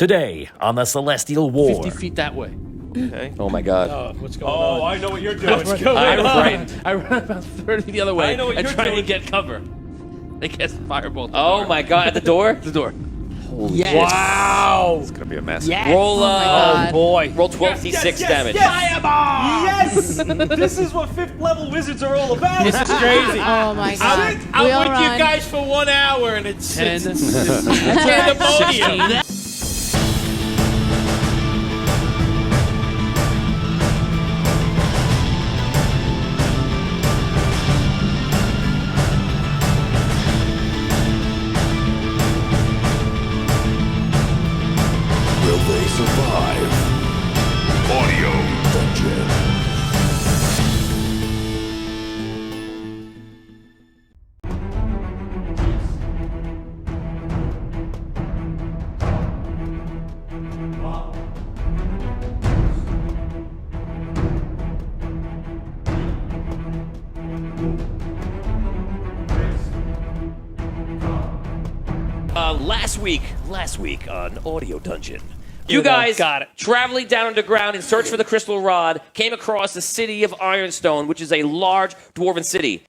Today on the Celestial War. 50 feet that way. Okay. Oh my God. Oh, what's going on? Oh, I know what you're doing. I run about 30 the other way I know what and you're try doing. to get cover. They cast fireball. Oh my God! At the door. The door. Yes. Wow. It's gonna be a mess. Yes. Roll. Oh my God. Boy. Roll 12d6 damage. Yes! This is what 5th level wizards are all about. This is crazy. Oh my God. I'm We'll with run. you guys for 1 hour, and it's 10. pandemonium. Will they survive? Audio Dungeon. Last week on Audio Dungeon. You guys, traveling down underground in search for the crystal rod, came across the city of Ironstone, which is a large dwarven city.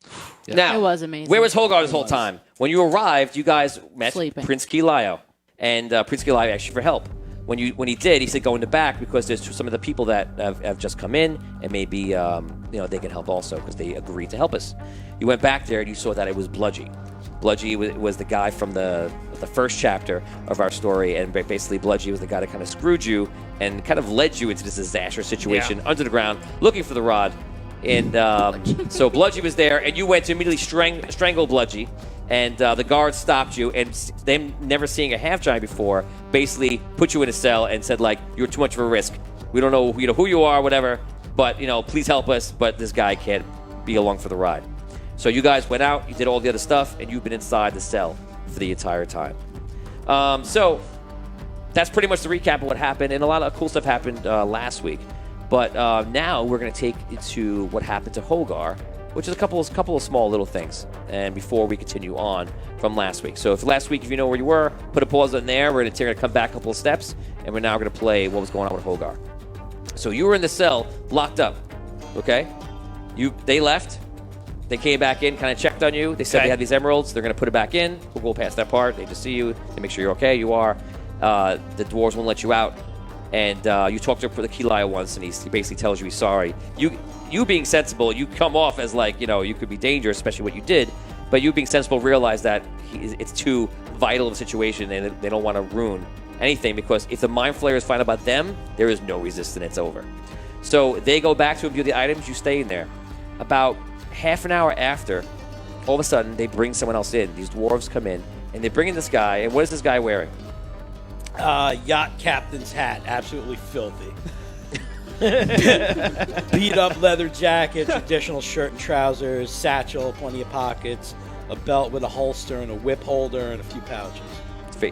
Now, It was amazing. Where was Hogar this whole time? When you arrived, you guys met Sleeping. Prince Kelayo, and Prince Kelayo asked you for help. When he did, he said go in the back because there's some of the people that have just come in, and maybe they can help also because they agreed to help us. You went back there and you saw that it was Bludgy. Bludgy was the guy from the first chapter of our story, and basically Bludgy was the guy that kind of screwed you and kind of led you into this disastrous situation under the ground, looking for the rod. And so Bludgy was there, and you went to immediately strangle Bludgy, and the guards stopped you, and them never seeing a half-giant before, basically put you in a cell and said, like, you're too much of a risk. We don't know who you are, whatever, but, please help us, but this guy can't be along for the ride. So you guys went out, you did all the other stuff, and you've been inside the cell for the entire time. So that's pretty much the recap of what happened, and a lot of cool stuff happened last week. But now we're going to take it to what happened to Hogar, which is a couple of small little things. And before we continue on from last week. So if you know where you were, put a pause on there. We're going to come back a couple of steps, and we're now going to play what was going on with Hogar. So you were in the cell, locked up, okay? They left. They came back in, kind of checked on you. They said they had these emeralds. They're going to put it back in. We'll go past that part. They just see you. They make sure you're okay. You are. The dwarves won't let you out. And you talk to the Kelayo once, and he basically tells you he's sorry. You being sensible, you come off as like, you could be dangerous, especially what you did. But you being sensible realize that it's too vital of a situation, and they don't want to ruin anything, because if the Mind Flayers find out about them, there is no resistance. It's over. So they go back to view the items. You stay in there. About half an hour after, all of a sudden, they bring someone else in. These dwarves come in, and they bring in this guy. And what is this guy wearing? Yacht captain's hat, absolutely filthy. Beat up leather jacket, traditional shirt and trousers, satchel, plenty of pockets, a belt with a holster and a whip holder and a few pouches.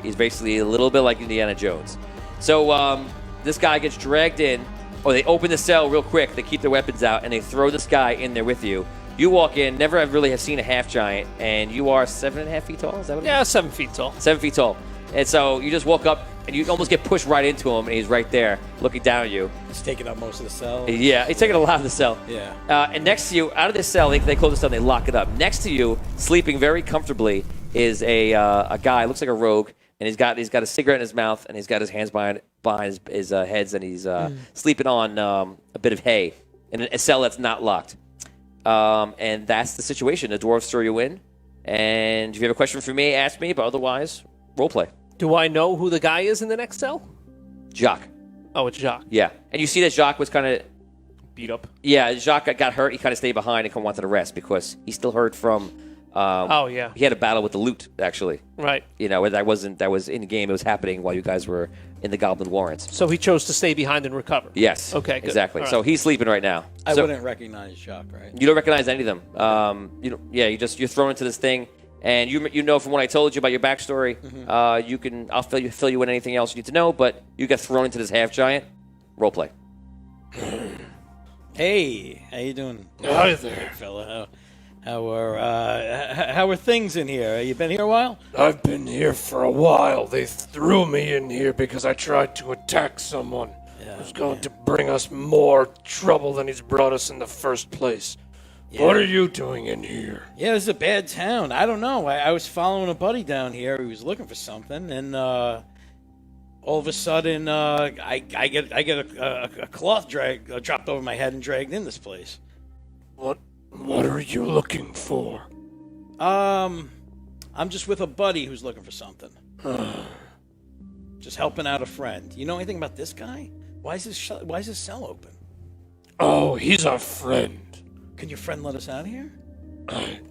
He's basically a little bit like Indiana Jones. So this guy gets dragged in, or they open the cell real quick. They keep their weapons out, and they throw this guy in there with you. You walk in, never really have seen a half-giant, and you are 7.5 feet tall? Is that what it is? 7 feet tall. 7 feet tall. And so you just walk up, and you almost get pushed right into him, and he's right there looking down at you. He's taking up most of the cell. Yeah, he's taking a lot of the cell. Yeah. And next to you, out of this cell, they close this down, they lock it up. Next to you, sleeping very comfortably, is a guy, looks like a rogue, and he's got a cigarette in his mouth, and he's got his hands behind his heads, and he's sleeping on a bit of hay in a cell that's not locked. And that's the situation. The dwarves throw you in, and if you have a question for me, ask me, but otherwise, roleplay. Do I know who the guy is in the next cell? Jacques. Oh, it's Jacques. Yeah. And you see that Jacques was kind of... Beat up. Yeah, Jacques got hurt. He kind of stayed behind and wanted to rest because he still heard from... He had a battle with the loot, actually. Right. That was in the game. It was happening while you guys were in the Goblin Warrens. So he chose to stay behind and recover. Yes. Okay, good. Exactly. All right. So he's sleeping right now. I wouldn't recognize Jacques, right? You don't recognize any of them. You're thrown into this thing, and from what I told you about your backstory, I'll fill you in anything else you need to know, but you get thrown into this half giant. Roleplay. Hey, how you doing? Hi there. Fellow. How are things in here? You been here a while? I've been here for a while. They threw me in here because I tried to attack someone who's going to bring us more trouble than he's brought us in the first place. Yeah. What are you doing in here? Yeah, this is a bad town. I don't know. I was following a buddy down here. He was looking for something, and all of a sudden, I get a cloth dropped over my head and dragged in this place. What are you looking for? I'm just with a buddy who's looking for something. Just helping out a friend. You know anything about this guy? Why is his cell open? Oh, he's our friend. Can your friend let us out of here?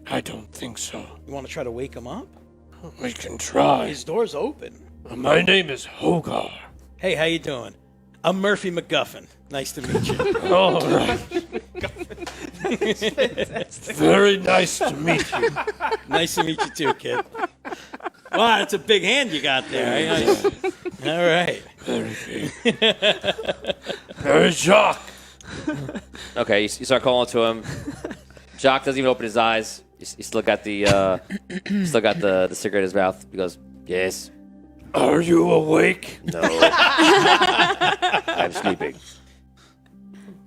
I don't think so. You want to try to wake him up? We can try. His door's open. My name is Hogar. Hey, how you doing? I'm Murphy McGuffin. Nice to meet you. All right. Very nice to meet you. Nice to meet you too, kid. Wow, that's a big hand you got there. All right. Very big. Very Jacques. Okay, you start calling to him. Jacques doesn't even open his eyes. He's still got the cigarette in his mouth. He goes, "Yes." Are you awake? No. I'm sleeping.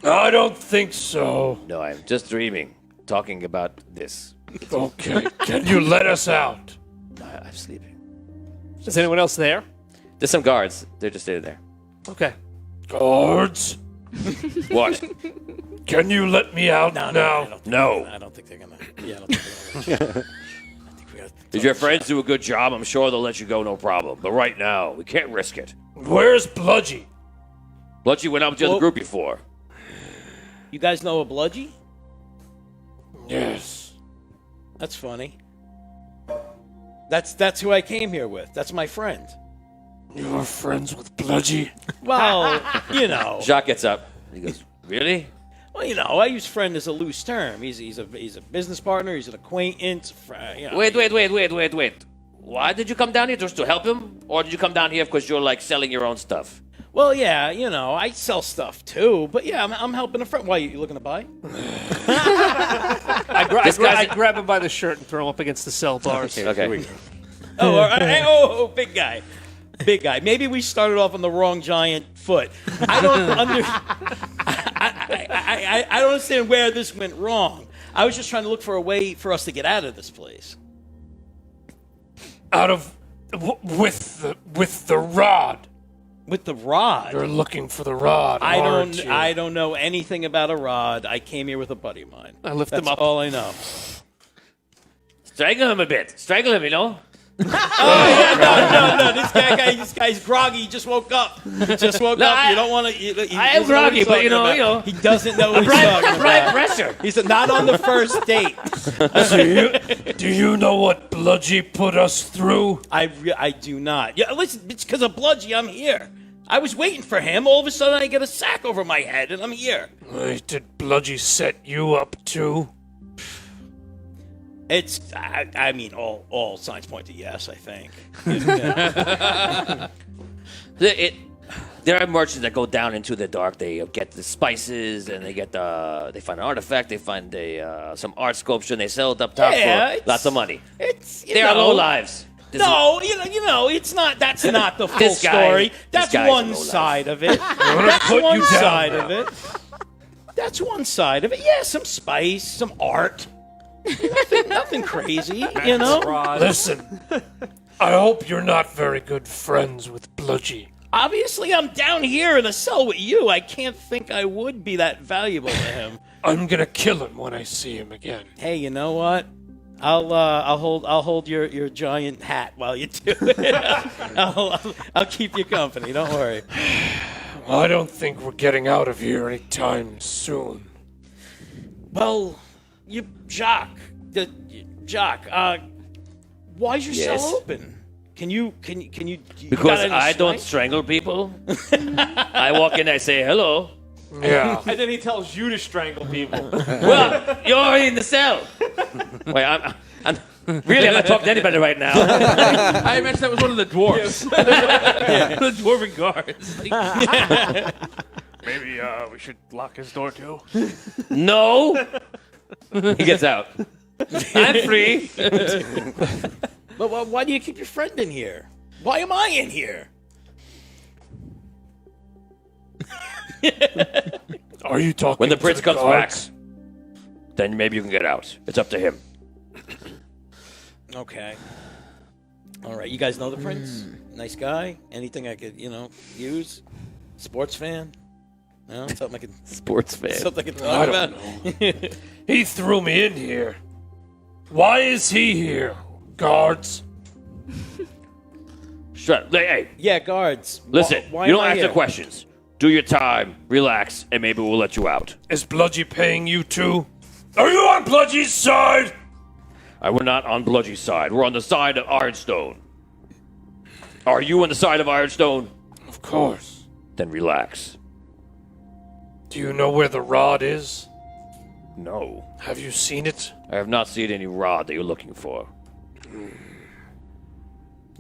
I don't think so. No, I'm just dreaming. Talking about this. Okay. Can you let us out? I'm sleeping. Is anyone else there? There's some guards. They're just sitting there. Okay. Guards? What? Can you let me out now? No. I don't think they're gonna. Yeah, I don't think they're gonna. If your friends do a good job, I'm sure they'll let you go, no problem. But right now, we can't risk it. Where's Bludgy? Bludgy went out with the other group before. You guys know a Bludgy? Yes. That's funny. That's who I came here with. That's my friend. You're friends with Bludgy? Well, you know. Jacques gets up. He goes, "Really?" Well, you know, I use friend as a loose term. He's a business partner. He's an acquaintance. You know. Wait. Why did you come down here? Just to help him? Or did you come down here because you're, like, selling your own stuff? Well, yeah, you know, I sell stuff too. But yeah, I'm helping a friend. Why, you looking to buy? I grab him by the shirt and throw him up against the cell bars. Okay. Oh, all right. Oh, big guy. Big guy. Maybe we started off on the wrong giant foot. I don't understand where this went wrong. I was just trying to look for a way for us to get out of this place. With the rod. With the rod? You're looking for the rod. I don't know anything about a rod. I came here with a buddy of mine. I lift him up. That's all I know. Strangle him a bit. Strangle him, you know? No. This guy's groggy. He just woke up. You don't want to. I am groggy, but you know. He doesn't know what he's talking about. Pressure. He's not on the first date. Do you know what Bludgy put us through? I do not. Yeah, listen, it's because of Bludgy I'm here. I was waiting for him. All of a sudden, I get a sack over my head, and I'm here. Did Bludgy set you up too? It's, I mean, all signs point to yes, I think. There are merchants that go down into the dark. They get the spices, and they find an artifact. They find some art sculpture, and they sell it up top for lots of money. They are low lives. It's not. That's not the full story. That's one side of it. That's one side of it. That's one side of it. Yeah, some spice, some art. Nothing crazy, you know? Listen, I hope you're not very good friends with Bludgy. Obviously, I'm down here in a cell with you. I can't think I would be that valuable to him. I'm gonna kill him when I see him again. Hey, you know what? I'll hold your giant hat while you do it. I'll keep you company. Don't worry. I don't think we're getting out of here anytime soon. Well, Jacques, why's your cell open? Can you Because I don't strangle people. I walk in, I say hello. Yeah. And then he tells you to strangle people. Well, you're in the cell. Wait, I'm really, I'm not talking to anybody right now. I imagine that was one of the dwarves. The dwarven guards. Maybe we should lock his door too. No. He gets out. I'm free. But why do you keep your friend in here? Why am I in here? Are you talking When the to prince comes back, guards? then maybe you can get out. It's up to him. Okay. All right. You guys know the prince? Nice guy. Anything I could, use? Sports fan? No, something I could. Sports fan. Something I could I talk don't about. know. He threw me in here. Why is he here? Guards? Shut. Hey, Yeah, guards. listen. Why You am don't I answer here? questions. Do your time, relax, and maybe we'll let you out. Is Bludgy paying you too? Are you on Bludgy's side? We're not on Bludgy's side. We're on the side of Ironstone. Are you on the side of Ironstone? Of course. Then relax. Do you know where the rod is? No. Have you seen it? I have not seen any rod that you're looking for.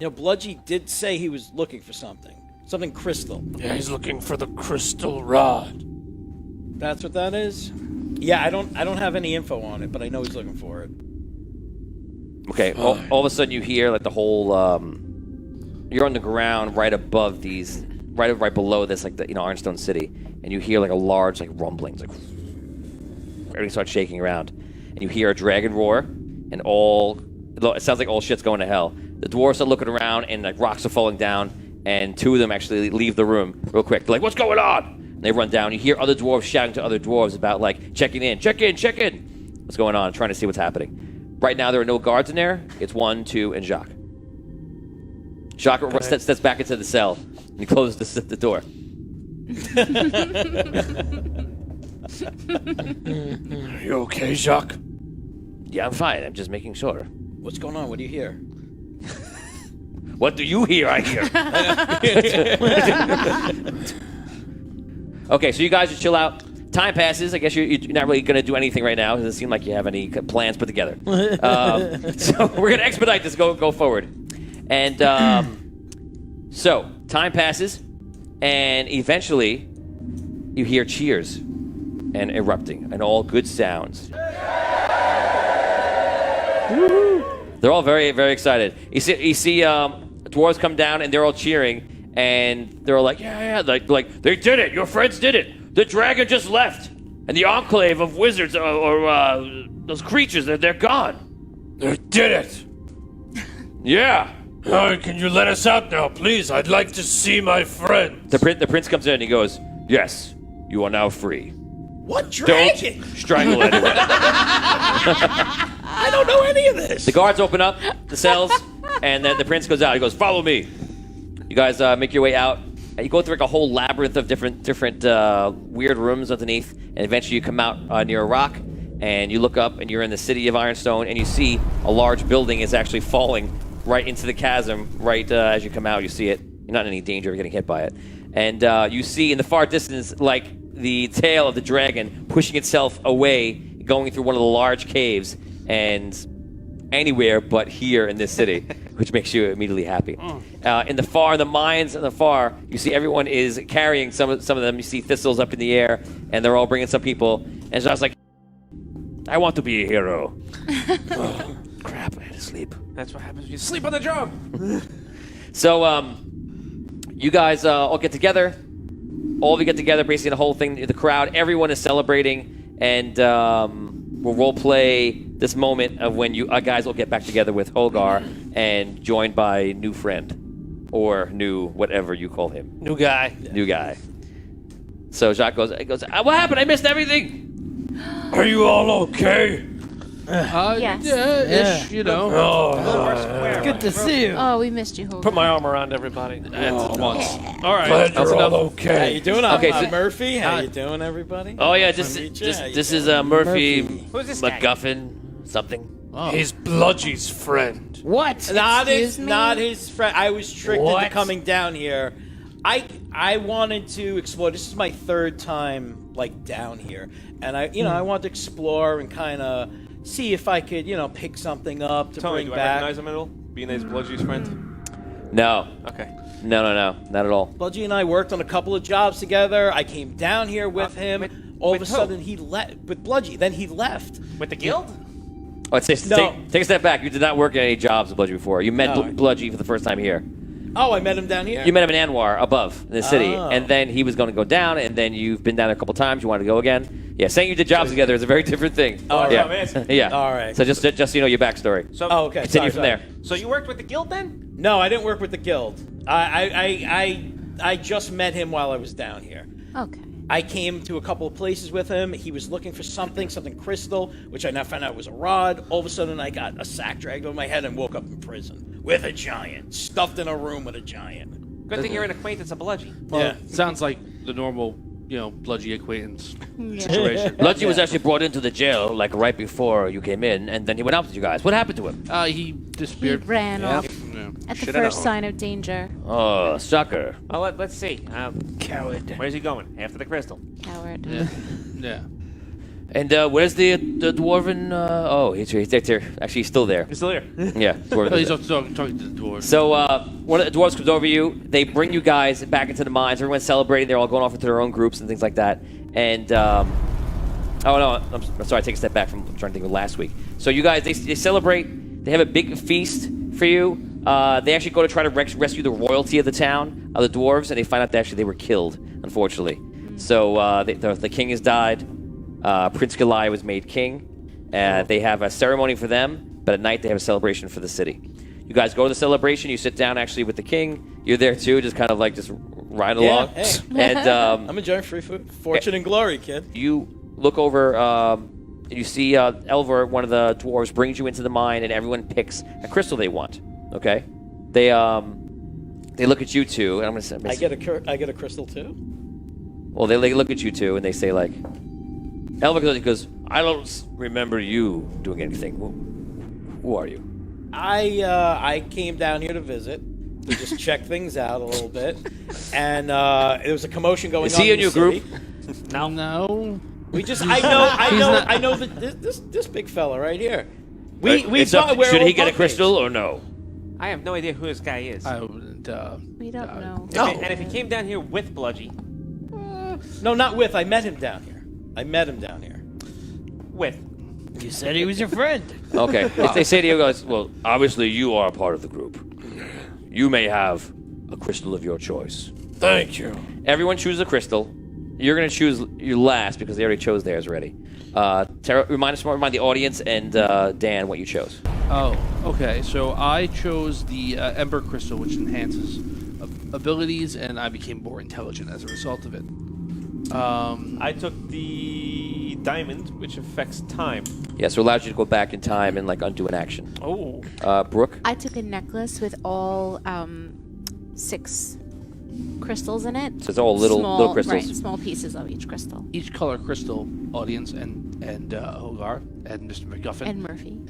Bludgy did say he was looking for something. Something crystal. Yeah, he's looking for the crystal rod. That's what that is? Yeah, I don't have any info on it, but I know he's looking for it. Okay, all of a sudden you hear like the whole, you're on the ground right above these, right below this, like the, Ironstone City, and you hear like a large like rumblings, like everything starts shaking around, and you hear a dragon roar, and it sounds like all shit's going to hell. The dwarves are looking around, and like rocks are falling down, and two of them actually leave the room real quick. They're like, "What's going on?" And they run down. You hear other dwarves shouting to other dwarves about like check in. What's going on? Trying to see what's happening. Right now, there are no guards in there. It's 1, 2, and Jacques. Jacques steps back into the cell, and he closes the door. Are you okay, Jacques? Yeah, I'm fine. I'm just making sure. What's going on? What do you hear? What do you hear? I hear. Okay, so you guys just chill out. Time passes. I guess you're not really going to do anything right now. It doesn't seem like you have any plans put together. So we're going to expedite this. Go forward. And so time passes, and eventually you hear cheers and erupting and all good sounds. They're all very, very excited. You see dwarves come down, and they're all cheering, and they're all like, yeah, like they did it. Your friends did it. The dragon just left, and the enclave of wizards or those creatures, they're gone. They did it. Yeah. Can you let us out now, please? I'd like to see my friend. The prince comes in, and he goes, yes, you are now free. What dragon? Don't strangle anyone. I don't know any of this. The guards open up the cells, and then the prince goes out. He goes, follow me. You guys make your way out. You go through like a whole labyrinth of different weird rooms underneath, and eventually you come out near a rock, and you look up, and you're in the city of Ironstone, and you see a large building is actually falling right into the chasm. Right as you come out, you see it. You're not in any danger of getting hit by it. And you see in the far distance, like the tail of the dragon pushing itself away, going through one of the large caves, and anywhere but here in this city, which makes you immediately happy. In the mines in the far, you see everyone is carrying some of them. You see thistles up in the air, and they're all bringing some people. And so I was like, I want to be a hero. Oh, crap, I had to sleep. That's what happens when you sleep on the job. So, you guys all get together. All of you get together, basically the whole thing, the crowd, everyone is celebrating, and we'll role play this moment of when you guys will get back together with Hogar and joined by new friend, or new whatever you call him. New guy. New guy. So Jacques goes, what happened? I missed everything. Are you all okay? Yes. Yeah, ish, you know. Oh, Good to see you. Oh, we missed you, Hogan. Put my arm around everybody. At once. All right. glad That's you're all enough. How okay. you doing? Okay, I'm so- Murphy. How you doing, everybody? Oh yeah, Nice to meet you. How you this doing? is Murphy Who's this guy? MacGuffin something. He's Bludgy's friend. What? Not Excuse me? not his friend. I was tricked into What? coming down here. I wanted to explore. This is my third time like down here, and I wanted to explore and kind of see if I could pick something up to Tony, bring do I back. recognize him at all? Being his Bludgy's friend? No, Okay. no, not at all. Bludgy and I worked on a couple of jobs together. I came down here with him. All of a with who? sudden, he left with Bludgy. Then he left. With the guild? Oh, take a step back. You did not work at any jobs at Bludgy before. You met Bludgy for the first time here. Oh, I met him down here? You met him in Anwar above in the city, and then he was going to go down, and then you've been down there a couple times. You wanted to go again. Yeah, saying you did jobs together is a very different thing. Oh, yeah. Yeah. All right. So just so you know your backstory. So, okay. Continue from there. So you worked with the guild then? No, I didn't work with the guild. I just met him while I was down here. Okay. I came to a couple of places with him. He was looking for something crystal, which I now found out was a rod. All of a sudden, I got a sack dragged over my head and woke up in prison with a giant, stuffed in a room with a giant. Good thing you're an acquaintance of Bludgy. Well, sounds like the normal, Bludgy acquaintance situation. Bludgy was actually brought into the jail like right before you came in, and then he went out with you guys. What happened to him? He He disappeared. ran off Yeah. at the first sign of danger. Oh, sucker. Well, let's see. Coward. Where's he going? After the crystal. Coward. Yeah. And where's the dwarven? He's here. Actually, he's still there. He's still here. Yeah, dwarven. Oh, he's talking to the dwarves. So one of the dwarves comes over to you. They bring you guys back into the mines. Everyone's celebrating. They're all going off into their own groups and things like that. And oh no, I'm sorry. I take a step back from trying to think of last week. So you guys, they celebrate. They have a big feast for you. They actually go to try to rescue the royalty of the town, of the dwarves, and they find out that actually they were killed, unfortunately. So the king has died. Prince Galai was made king. They have a ceremony for them, but at night they have a celebration for the city. You guys go to the celebration. You sit down actually with the king. You're there too, just kind of like just ride along. Hey. And I'm enjoying free food. Fortune and glory, kid. you look over. And you see Elvor, one of the dwarves, brings you into the mine, and everyone picks a crystal they want. Okay, they look at you two, and I'm gonna say, I get a crystal too. well, they look at you two, and they say like, Elvor goes, I don't remember you doing anything. Who are you? I came down here to visit, to just check things out a little bit, and there was a commotion going on. Is he in your city. group? No. We just I know that this big fella right here. Should he get a crystal or no? I have no idea who this guy is. I wouldn't. We don't know. And if he came down here with Bludgy, No, not with. I met him down here. with. You said he was your friend. Okay. They say to you guys, well, obviously you are a part of the group. You may have a crystal of your choice. Thank you. Everyone chooses a crystal. You're going to choose your last because they already chose theirs already. Tara, remind the audience and Dan what you chose. Oh, okay. So I chose the Ember Crystal, which enhances abilities, and I became more intelligent as a result of it. I took the diamond, which affects time. Yeah, so it allows you to go back in time and like undo an action. Oh. Brooke? I took a necklace with all 6 crystals in it. So it's all little crystals. Right, small pieces of each crystal. Each color crystal, audience, and Hogar, and Mr. McGuffin. And Murphy.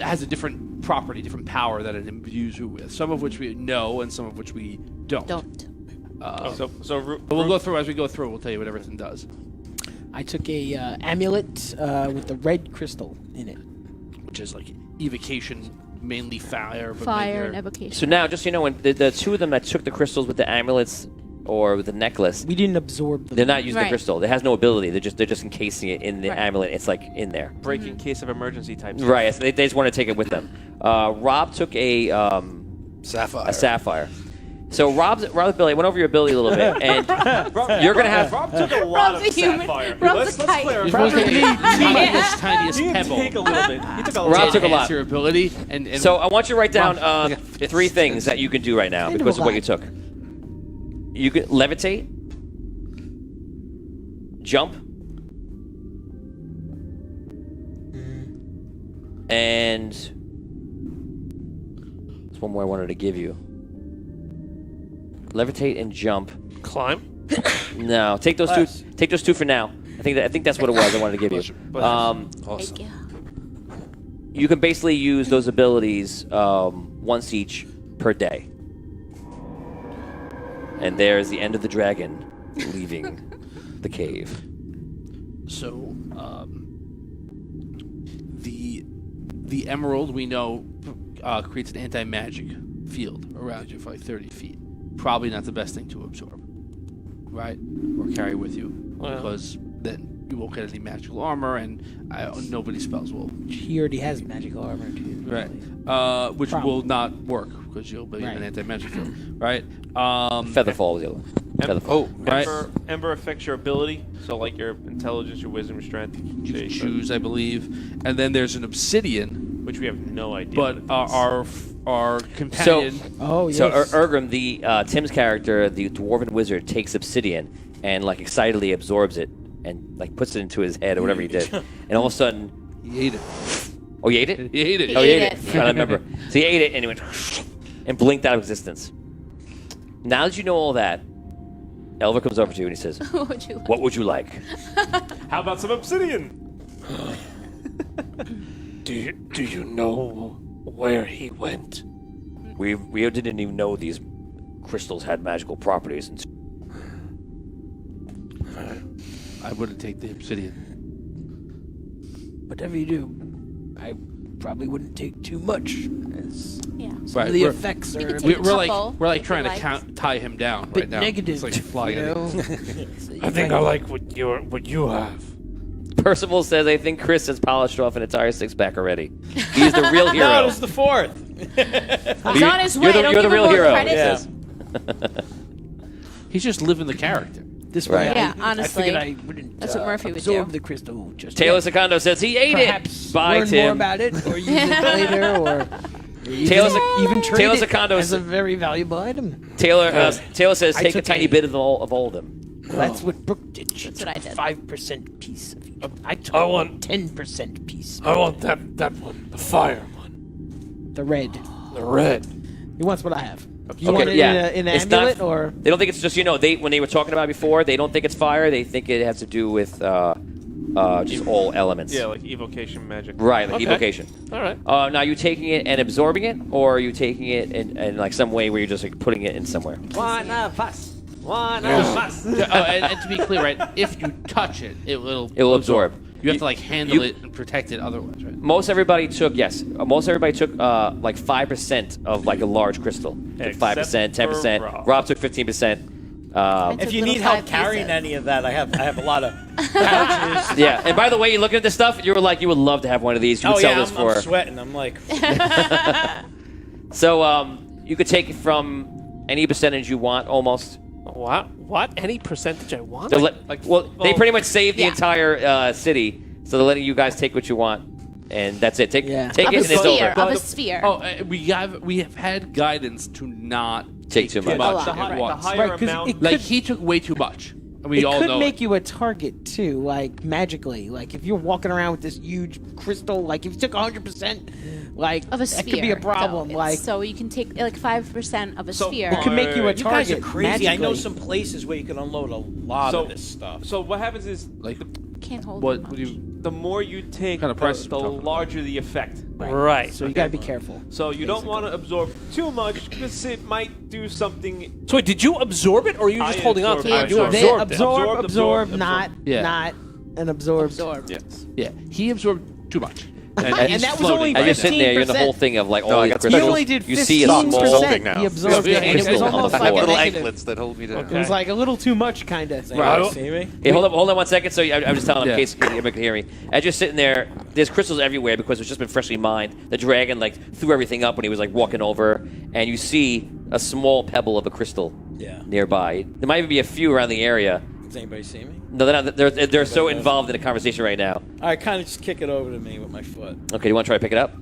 Has a different property, different power that it imbues you with. Some of which we know, and some of which we don't. But we'll go through as we go through. We'll tell you what everything does. I took a amulet with the red crystal in it, which is like evocation, mainly fire. But Fire and evocation. So now, just so you know, when the two of them that took the crystals with the amulets or with the necklace, we didn't absorb them. They're not using the crystal. It has no ability. They're just encasing it in the amulet. It's like in there. Break in case of emergency type stuff. Right. So they just want to take it with them. Rob took a sapphire. A sapphire. So Rob's ability went over your ability a little bit, and you're gonna have. Rob took a lot Rob's of a human. sapphire. Rob's a kite. You're supposed to take the tiniest pebble. Take a little bit. He took a Rob took a lot. Your ability, and so I want you to write down 3 things that you can do right now because of what you took. You can levitate, jump, and there's one more I wanted to give you. Levitate and jump. Climb? No, take those two. Take those 2 for now. I think that's what it was. I wanted to give you. Thank you. You can basically use those abilities once each per day. And there's the end of the dragon leaving the cave. So, the emerald we know creates an anti-magic field around you for like 30 feet. Probably not the best thing to absorb, right? Or carry with you, because then you won't get any magical armor, and nobody spells will. He already has magical armor too. Right. Which will not work because you'll be an anti-magic field. Right. Featherfall is the other one. Featherfall. Right. Ember affects your ability, so like your intelligence, your wisdom, your strength. You can choose, I believe. And then there's an obsidian, which we have no idea. but our companion. So Ergrim, the Tim's character, the dwarven wizard, takes obsidian and like excitedly absorbs it and like puts it into his head or whatever he did, and all of a sudden he ate it. Oh, he ate it? He ate it. Oh, he ate it. I remember. So he ate it and he went and blinked out of existence. Now that you know all that, Elver comes over to you and he says, "What would you like?" How about some obsidian? Do you know where he went? We didn't even know these crystals had magical properties. And I wouldn't take the obsidian. Whatever you do, I probably wouldn't take too much. As some Right, of the we're- effects You are could a take bit a We're couple like if trying you to like. tie him down bit right now. negative. It's like flying you at know? him. I think I like what you have. Percival says, "I think Chris has polished off an entire six-pack already. He's the real hero." No, it was the fourth. He's on his way. You're Don't the give real him more hero. credit. He Yeah. says. He's just living the character. This way, Right. Yeah, I honestly, figured I wouldn't that's what Murphy would absorb do. the crystal. Just Taylor yet. Secondo says he ate Perhaps it. Bye, learn Tim. more about it, or use it later, or Taylor even trade Taylor it Secondo as a very valuable item. Taylor says I take a took tiny a- bit of all of them. That's what Brooke did. She That's what I did. 5% piece of each. I took I want 10% piece. I want that one, the fire one, The red. the red. He wants what I have. You Okay, want it yeah. in an It's amulet, not- or They don't think it's just when they were talking about it before, they don't think it's fire. They think it has to do with just all elements. Yeah, like evocation magic. Right, like Okay. evocation. All right. Now, are you taking it and absorbing it, or are you taking it in like some way where you're just like putting it in somewhere? One of us. One of us. And to be clear, right, if you touch it, it will absorb. You have to like handle it and protect it otherwise, right? Most everybody took like 5% of like a large crystal. Took 5%, 10%. Rob. Rob took 15%. If you little need help 5 carrying pieces. any of that, I have a lot of pouches. Yeah, and by the way, you looking at this stuff, you were like, you would love to have one of these. You would sell this for. I'm sweating. I'm like, So you could take it from any percentage you want, almost. What? Any percentage I want? They're they pretty much saved the Yeah. entire city, so they're letting you guys take what you want, and that's it. Take Of it, a and it's sphere. over. Of a sphere. Oh, we have had guidance to not Take too much. lot. at The once. higher 'cause amount. it Like could- he took way too much. And we it all could know make it. you a target too, like magically. Like if you're walking around with this huge crystal, like if you took 100%, like Of a that sphere. could be a problem. though. Like So you can take like 5% of a So- sphere. it could make you a you guys target. are crazy. I know magically. some places where you can unload a lot of this stuff. So what happens is like Can't hold what too would much. you the more you take, Kind of prices the we're talking about? larger the effect. Right. So you gotta be careful. So you don't want to absorb too much because it might do something. So wait, did you absorb it, or are you I just holding on to absorbed it? it. You I They absorbed it. absorb, Absorb, not Yeah. not an absorb. Yes. Yeah, he absorbed too much. And, And he's that was floating only right And you're sitting there, you're in the 15%. whole thing of like No, all I these got crystals. He only did 15%. You see a small holding now. He absorbed Yeah, it, and it was crystal on the almost floor. like a Little negative. anklets that hold me down. It was like a little too much, kind of. Right. See me? Hey, hold on 1 second. So I'm just telling him Yeah. in case everybody can hear me. As you're sitting there, there's crystals everywhere because it's just been freshly mined. The dragon like threw everything up when he was like walking over, and you see a small pebble of a crystal Yeah. nearby. There might even be a few around the area. Does anybody see me? No, they're not. They're so involved in the conversation right now. I kind of just kick it over to me with my foot. Okay, you want to try to pick it up?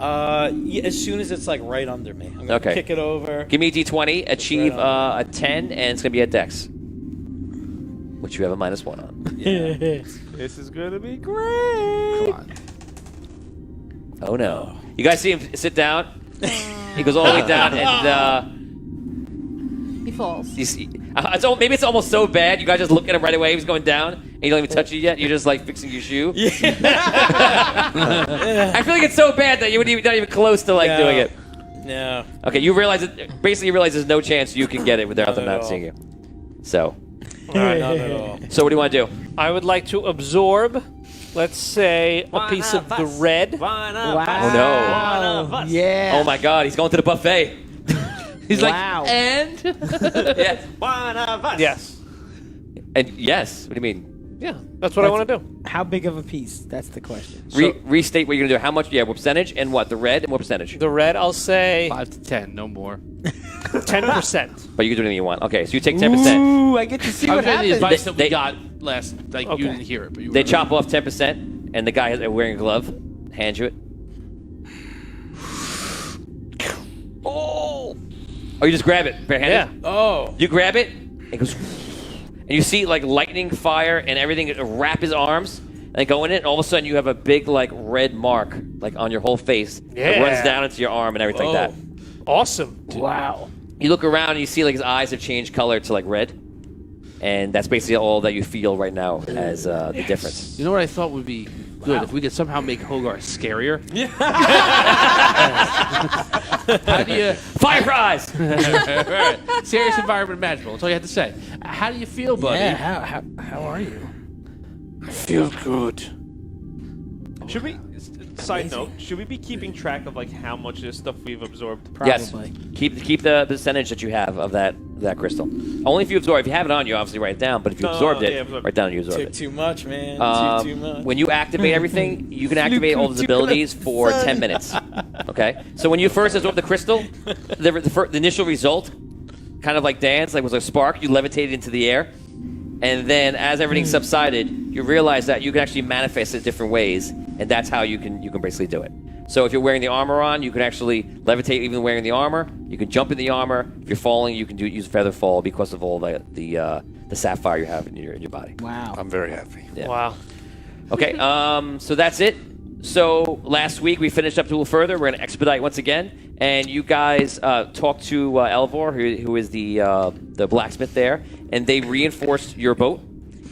Yeah, as soon as it's like right under me, I'm gonna Okay. kick it over. Give me a D20, achieve a 10, and it's gonna be a Dex, which you have a -1 on. This is gonna be great. Come on. Oh no! You guys see him sit down? He goes all the way down, and He falls. you see, maybe it's almost so bad. You guys just look at him right away. He's going down, and you don't even touch it yet. You're just like fixing your shoe. I feel like it's so bad that you wouldn't even not even close to like No. doing it. No. Okay, you realize it. Basically, you realize there's no chance you can get it without them Not at not all. seeing you. So, Not at all. so what do you want to do? I would like to absorb, let's say, a piece of the red. Wow. Oh Yeah. Oh my God, he's going to the buffet. He's Wow. like, and Yes. Yes. And yes. What do you mean? Yeah, that's what I want to do. How big of a piece? That's the question. Restate what you're going to do. How much? Yeah, what percentage? And what? The red and what percentage? The red, I'll say 5 to 10, no more. 10%. But you can do anything you want. Okay, so you take 10%. Ooh, I get to see I what was getting the happens. advice that we got last. Like you didn't hear it, but you They were- chop off 10%, and the guy wearing a glove hands you it. Oh! Oh, you just grab it barehanded? Yeah. Oh. You grab it, and it goes, and you see like lightning, fire, and everything wrap his arms, and go in it, and all of a sudden you have a big like red mark like on your whole face that Yeah. runs down into your arm and everything like that. Awesome. Wow. You look around and you see like his eyes have changed color to like red, and that's basically all that you feel right now as the difference. You know what I thought would be good if we could somehow make Hogarth scarier. Yeah. How do you Fire cries! right. Serious environment magical. That's all you have to say. How do you feel, buddy? Yeah. How are you? I feel good. Should we? Side note: should we be keeping track of like how much of this stuff we've absorbed? Yes. Probably. Keep the percentage that you have of that crystal. Only if you absorb. If you have it on you, obviously write it down. But if you absorbed it, write down you absorbed Took it. too much, man. Too much. When you activate everything, you can activate all those abilities for 10 minutes. Okay? So when you first absorb the crystal, the initial result, kind of like dance, like was a spark, you levitated into the air. And then as everything subsided, you realize that you can actually manifest it different ways, and that's how you can basically do it. So if you're wearing the armor on, you can actually levitate even wearing the armor. You can jump in the armor. If you're falling, you can use feather fall because of all the sapphire you have in your body. Wow. I'm very happy. Yeah. Wow. Okay, so that's it. So last week we finished up a little further. We're going to expedite once again, and you guys talked to Elvor, who is the blacksmith there, and they reinforced your boat,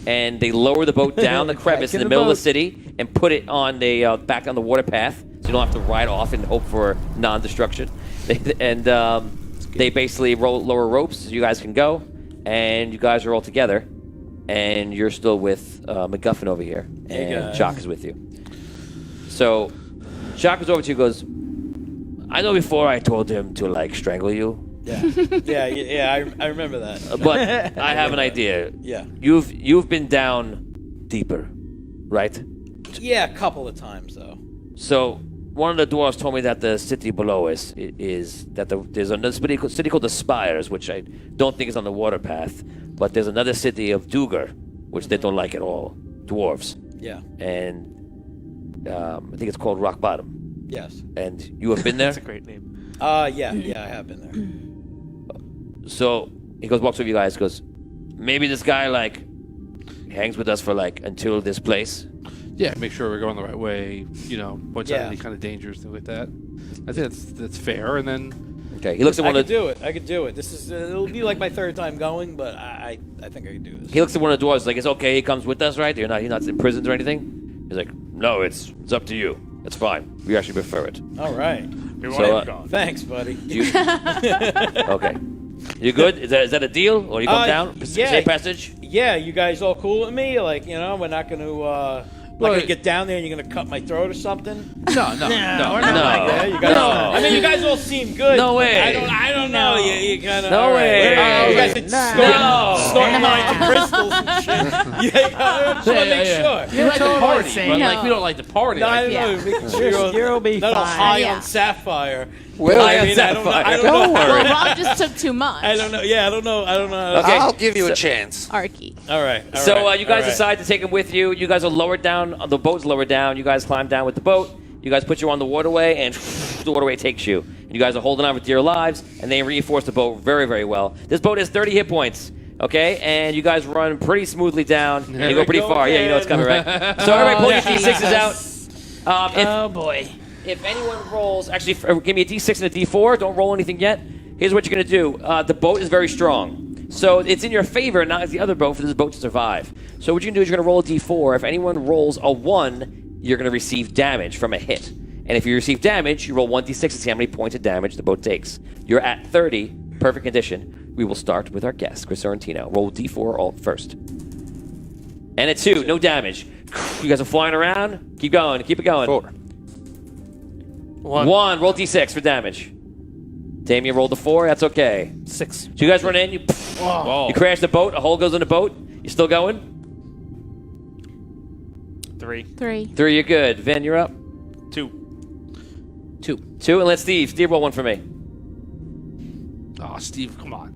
and they lower the boat down the crevice in the middle of the city and put it on the back on the water path, so you don't have to ride off and hope for non-destruction. They basically lower ropes so you guys can go, and you guys are all together, and you're still with MacGuffin over here, and Jock is with you. So, Jock goes over to you and goes, I know before I told him to, like, strangle you. Yeah, I remember that. But I have an idea. Yeah. You've been down deeper, right? Yeah, a couple of times, though. So, one of the dwarves told me that the city below us is that there's another city called the Spires, which I don't think is on the water path, but there's another city of Duger, which they don't like at all. Dwarves. Yeah. And I think it's called Rock Bottom. Yes. And you have been there? That's a great name. Yeah, I have been there. So he walks over you guys, goes, maybe this guy like hangs with us for like until this place. Yeah, make sure we're going the right way. You know, points out Yeah. any kind of dangers, things like that. I think that's fair. And then Okay, he looks at I one of could do it. I could do it. This is it'll be like my third time going, but I think I can do this. he looks at one of the dwarves like, it's okay. He comes with us, right? He's not imprisoned or anything. He's like, no, it's up to you. It's fine. We actually prefer it. All right. So, Thanks, buddy. okay. You good? Is that a deal? Or you come down? yeah. Say passage? Yeah, you guys all cool with me? Like, we're not going to get down there and you're going to cut my throat or something? no. We're not like that. You guys, I mean, you guys all seem good. No way. I don't know. You kind of. No way. You guys are snorting lines of crystals and shit. I just want to make sure. We like the party, same. but No. like we don't like the party. No, I Like, don't know. Making sure You'll be not all fine. high Yeah. on sapphire. Well, I mean, I don't know. I don't Don't know. worry. Rob just took too much. I don't know. Yeah, I don't know. Okay. I'll give you a chance. Arky. All right. So you guys decide to take him with you. You guys are lowered down. The boat's lowered down. You guys climb down with the boat. You guys put you on the waterway, and the waterway takes you. And you guys are holding on for dear lives, and they reinforce the boat very, very well. This boat has 30 hit points. Okay, and you guys run pretty smoothly down, and you go pretty far. Yeah, you know it's coming, right? So everybody pull your D6s out. Oh boy. If anyone rolls, actually, give me a D6 and a D4. Don't roll anything yet. Here's what you're going to do. The boat is very strong. So it's in your favor, not as the other boat, for this boat to survive. So what you're going to do is you're going to roll a D4. If anyone rolls a 1, you're going to receive damage from a hit. And if you receive damage, you roll 1d6 and see how many points of damage the boat takes. You're at 30, perfect condition. We will start with our guest, Chris Sorrentino. Roll D4 all first. And a 2, no damage. You guys are flying around. Keep going, keep it going. 4. 1. Roll D6 for damage. Damien rolled a 4, that's okay. 6. So you guys run in, you crash the boat, a hole goes in the boat. You still going? 3. 3. 3, you're good. Vin, you're up. 2. 2, and let Steve. Steve, roll 1 for me. Oh, Steve, come on.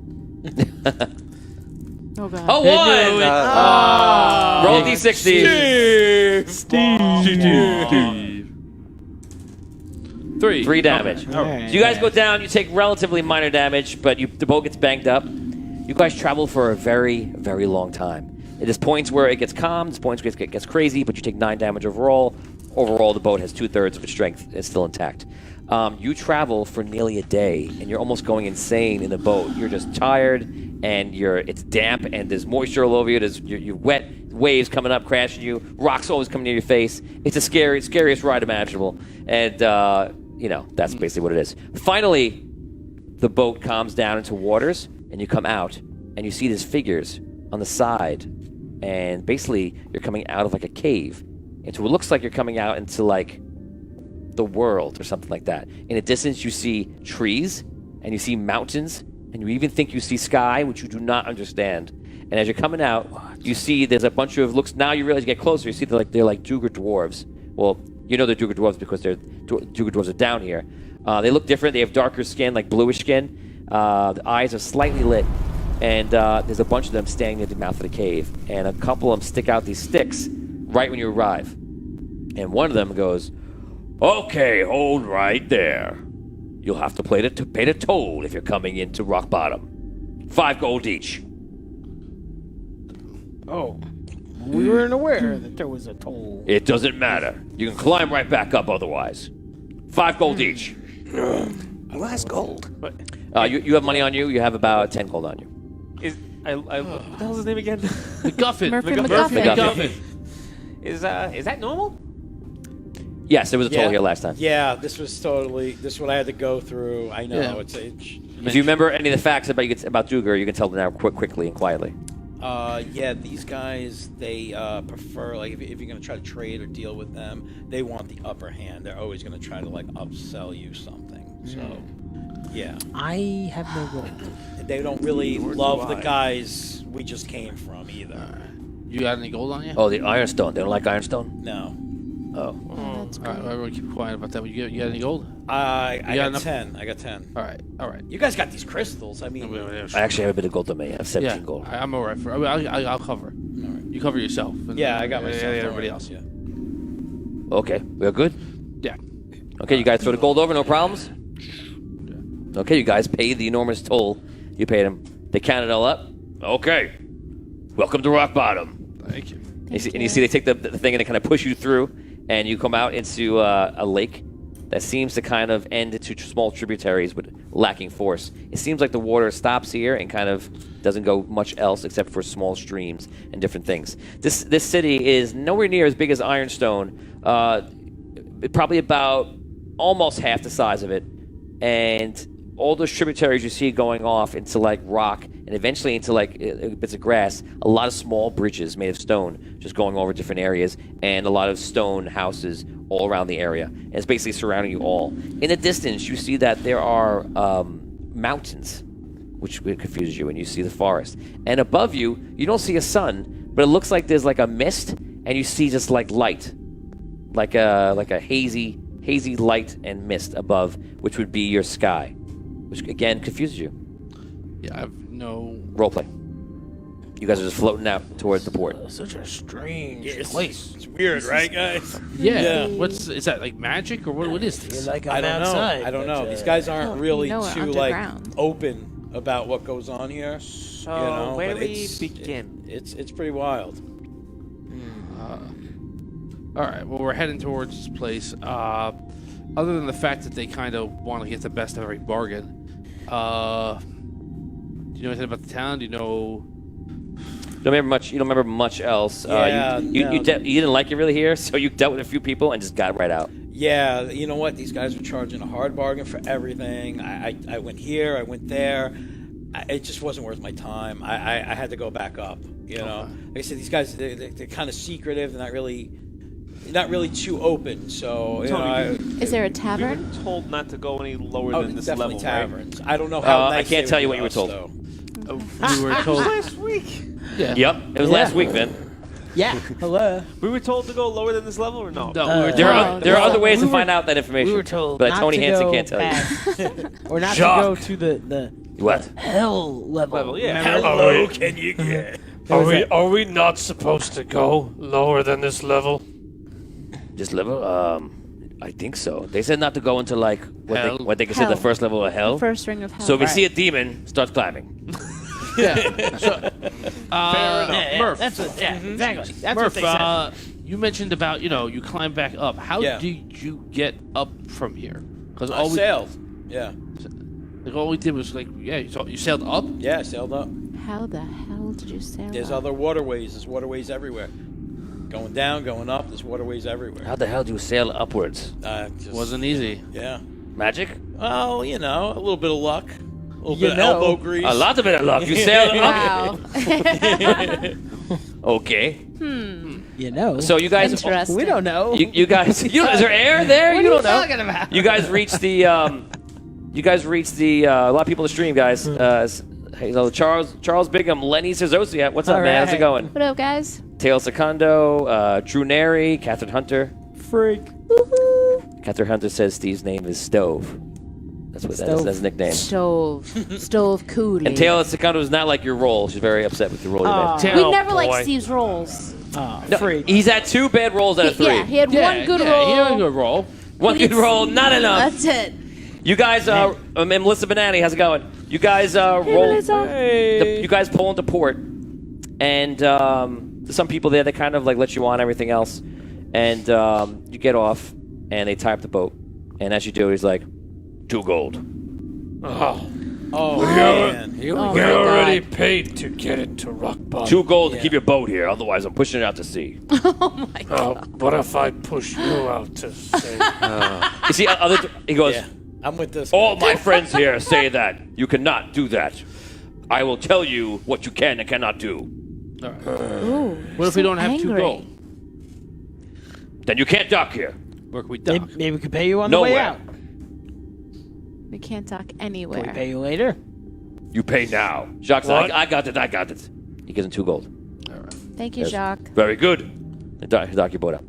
Oh, God. Oh, 1! Roll D6, Steve. 3. 3 damage. All right. So you guys go down. You take relatively minor damage, but the boat gets banged up. You guys travel for a very, very long time. There's points where it gets calm. There's points where it gets crazy, but you take 9 damage overall. Overall, the boat has 2/3 of its strength. It's still intact. You travel for nearly a day, and you're almost going insane in the boat. You're just tired, and it's damp, and there's moisture all over you. You're wet, waves coming up, crashing you. Rocks always coming near your face. It's the scariest ride imaginable, and that's basically what it is. Finally, the boat calms down into waters, and you come out, and you see these figures on the side, and basically you're coming out of like a cave into what looks like you're coming out into like the world or something like that. In the distance, you see trees, and you see mountains, and you even think you see sky, which you do not understand. And as you're coming out, you see there's a bunch of looks. Now you realize you get closer, you see they're like Duger dwarves. Well, you know they're Duger dwarves because Duger dwarves are down here. They look different. They have darker skin, like bluish skin. The eyes are slightly lit, and there's a bunch of them standing at the mouth of the cave. And a couple of them stick out these sticks right when you arrive. And one of them goes, "Okay, hold right there. You'll have to pay the toll if you're coming into Rock Bottom. 5 gold each." Oh, we weren't aware that there was a toll. It doesn't matter. You can climb right back up otherwise. 5 gold each. Last gold. You have money on you. You have about 10 gold on you. What the hell's his name again? McGuffin. Murphy McGuffin. Is that normal? Yes, there was a toll here last time. Yeah, this is what I had to go through. I know. Yeah. If you remember any of the facts about Duger, you can tell them now quickly and quietly. These guys, they prefer, like, if you're going to try to trade or deal with them, they want the upper hand. They're always going to try to, like, upsell you something. So, yeah. I have no gold. They don't really love the guys we just came from either. You got any gold on you? Oh, the Ironstone. They don't like Ironstone? No. Oh. That's All right, everyone keep quiet about that. You got any gold? I got got enough? 10. I got 10. All right. You guys got these crystals. I mean, I actually have a bit of gold on me. I have 17 gold. I'm all right. I'll cover. You cover yourself. And yeah, I got myself. Don't everybody worry. else. Yeah. Okay, we're good? Yeah. Okay, you guys throw the gold over, no problems? Okay, you guys paid the enormous toll. You paid them. They counted it all up. Okay. Welcome to Rock Bottom. Thank you. And you see they take the thing and they kind of push you through, and you come out into a lake that seems to kind of end into small tributaries but lacking force. It seems like the water stops here and kind of doesn't go much else except for small streams and different things. This city is nowhere near as big as Ironstone. Probably about almost half the size of it. And all those tributaries you see going off into like rock and eventually into like bits of grass, a lot of small bridges made of stone just going over different areas, and a lot of stone houses all around the area. And it's basically surrounding you all. In the distance, you see that there are mountains, which confuses you, and you see the forest. And above you, you don't see a sun, but it looks like there's like a mist, and you see just like light, like a hazy light and mist above, which would be your sky, which again confuses you. Yeah, I have no Roleplay. You guys are just floating out towards the port. Such a strange place. It's weird, right, guys? Yeah. Is that like magic or what is this? Like I I'm don't outside. know. I don't but, know. These guys aren't really no, we're too like underground. open about what goes on here. So where but do we it's- begin? It's pretty wild. All right. Well, we're heading towards this place. Other than the fact that they kind of want to get the best of every bargain, do you know anything about the town? Do you know? You don't remember much else. Yeah, you no. you didn't like it really here, so you dealt with a few people and just got right out. Yeah, you know what? These guys were charging a hard bargain for everything. I went here, I went there. It just wasn't worth my time. I had to go back up. You know, like I said, these guys they're kind of secretive. They're not really too open. So you know, Is there a We than were told not to go any lower oh, than this definitely level, taverns. I don't know how. I nice can't they tell you with what you were us, told. though. We were told right? Last week. Yeah. Yep, it was last week, Vin. Yeah. Hello. We were told to go lower than this level, or no? No, There are other ways we to were- find out that information. We were told but not Tony to Hansen go can't tell you. past, or not Shock. to go to the What? hell level. Yeah. Remember? How low can you get? Are we not supposed to go lower than this level? This level? I think so. They said not to go into like Hell. what they consider the Hell. first level of hell. First ring of hell. So if you see a demon, start climbing. Yeah. So, Fair enough. Murph. That's what, yeah, exactly. That's Murph, what they said. you mentioned about you climb back up. How Yeah. did you get up from here? Because I sailed. Yeah. all we did was you sailed up. Yeah, I sailed up. How the hell did you sail? There's up? other waterways. There's waterways everywhere. Going down, going up. There's waterways everywhere. How the hell do you sail upwards? Just, Wasn't easy. Yeah. Magic? Well, a little bit of luck. A little You bit know. of elbow grease. A lot of it of luck. You sailed up. Wow. Okay. You know. So you guys. Interesting. we don't know. You guys. Is there air there? what you are don't you know. talking about? You guys reached the. A lot of people in the stream, guys. Hey, so Charles Bigham, Lenny Suzosi. What's up, All man? How's it right. going? What up, guys? Tail Secondo, Drew Neri, Catherine Hunter. Freak. Catherine Hunter says Steve's name is Stove. That's what that is. Stove. That's his nickname. Stove Cooley. And Taylor Secondo is not like your role. She's very upset with your role. Aw. You made. We Oh, never boy. liked Steve's rolls. Oh, No, freak. he's had 2 bad rolls out of 3. Yeah, he had one good roll. He had a good roll. One good roll, not enough. That's it. You guys, and Melissa Banani, how's it going? You guys roll. Melissa. You guys pull into port, and there's some people there that kind of like let you on everything else, and you get off, and they tie up the boat, and as you do, he's like, 2 gold. Oh, man. We Oh my already God. paid to get into rock bottom. 2 gold to keep your boat here, otherwise I'm pushing it out to sea. What if I push you out to sea? You see, he goes, Yeah. I'm with this. all my friends here say that you cannot do that. I will tell you what you can and cannot do. Ooh, What if we don't have 2 angry. gold? Then you can't dock here. Where can we dock? Maybe we could pay you on the way Nowhere. out. We can't dock Can anywhere. we pay you later? You pay now. Jacques said, What? I got it. He gives him 2 gold. Thank you, Jacques. Very good. Dock your boat out.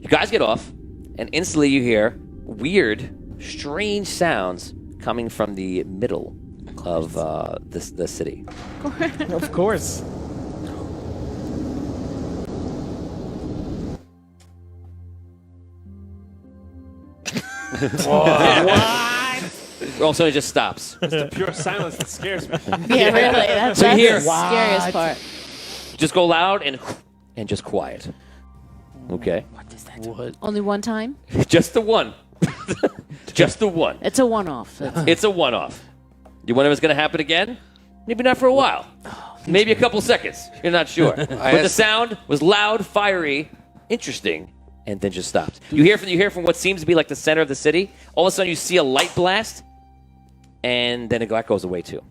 You guys get off, and instantly you hear weird, strange sounds coming from the middle of the city. Of course. Also, it just stops. The pure silence that scares me. Yeah, really. That's, So that's here- the scariest part. Just go loud and just quiet. Okay. What? Only one time? Just the one. Just the one. It's a one-off. It's a one-off. You wonder if it's going to happen again? Maybe not for a while. Maybe a couple seconds. You're not sure. But the sound was loud, fiery, interesting, and then just stopped. You hear from what seems to be like the center of the city. All of a sudden, you see a light blast, and then that goes away too.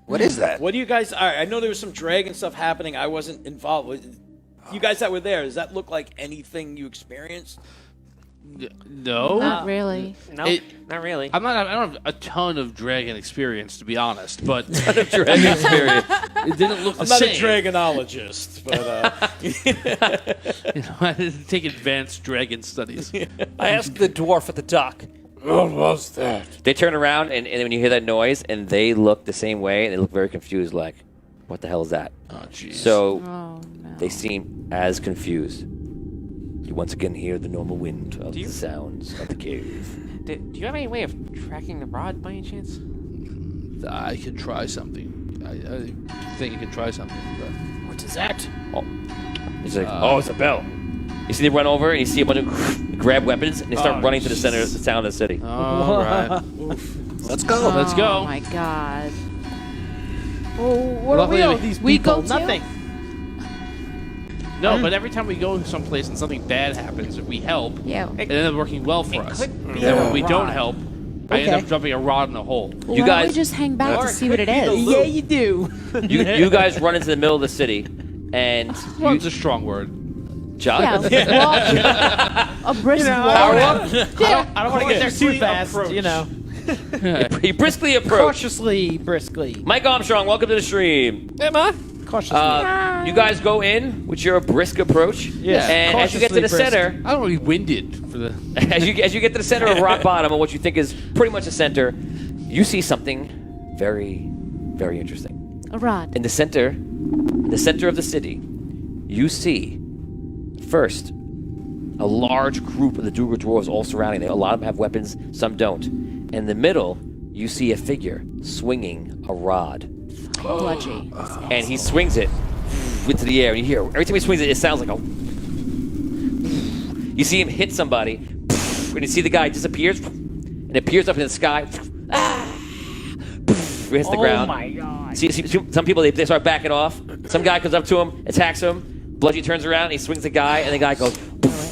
What is that? What do you guys? All right, I know there was some dragon stuff happening. I wasn't involved with. You guys that were there, does that look like anything you experienced? No. Not really. No, It- not really. I don't have a ton of dragon experience, to be honest, but Dragon experience. it didn't look the I'm not same. a dragonologist, but You know, I didn't take advanced dragon studies. I asked the dwarf at the dock. What was that? They turn around, and when you hear that noise, and they look the same way, and they look very confused, like, what the hell is that? Oh, jeez. So Oh, no. they seem as confused. You once again hear the normal wind of the sounds of the cave. Do you have any way of tracking the rod by any chance? I can try something. I think I can try something. But What is that? Oh, he's like, oh, it's a bell. You see, they run over, and you see a bunch of grab weapons, and they start running to the center of the town of the city. all right. Let's go. Let's go. Oh, my God. Oh, what do we Luckily owe we- these people? we go to? Nothing. No, but every time we go someplace and something bad happens, if we help, Yeah. it ends up working well for us. could And be then when a we don't rod. help, I end Okay. up dropping a rod in a hole. Well, You why don't guys- we just hang back Or to it see what could it be the is? loop. Yeah, you do. You guys run into the middle of the city, and Well, you, it's a strong word. John, Yeah, a brisk walk. power up. Yeah. I don't want to get there too fast, you know. He briskly approach. Cautiously, briskly. Mike Armstrong, welcome to the stream. Am I? Cautiously. You guys go in with your brisk approach. Yeah. And as you get to the Cautiously brisk. center, I don't want to be winded for the. as you get to the center of rock bottom, or what you think is pretty much the center, you see something very, very interesting. A rod. In the center of the city, you see first a large group of the Duger dwarves all surrounding them. A lot of them have weapons, some don't. In the middle, you see a figure swinging a rod, Bludgy. and he swings it into the air. And you hear every time he swings it, it sounds like a. You see him hit somebody, and you see the guy disappears, and appears up in the sky. Hits the ground. Oh my god. See, some people they start backing off. Some guy comes up to him, attacks him. Bludgy turns around, and he swings the guy, and the guy goes,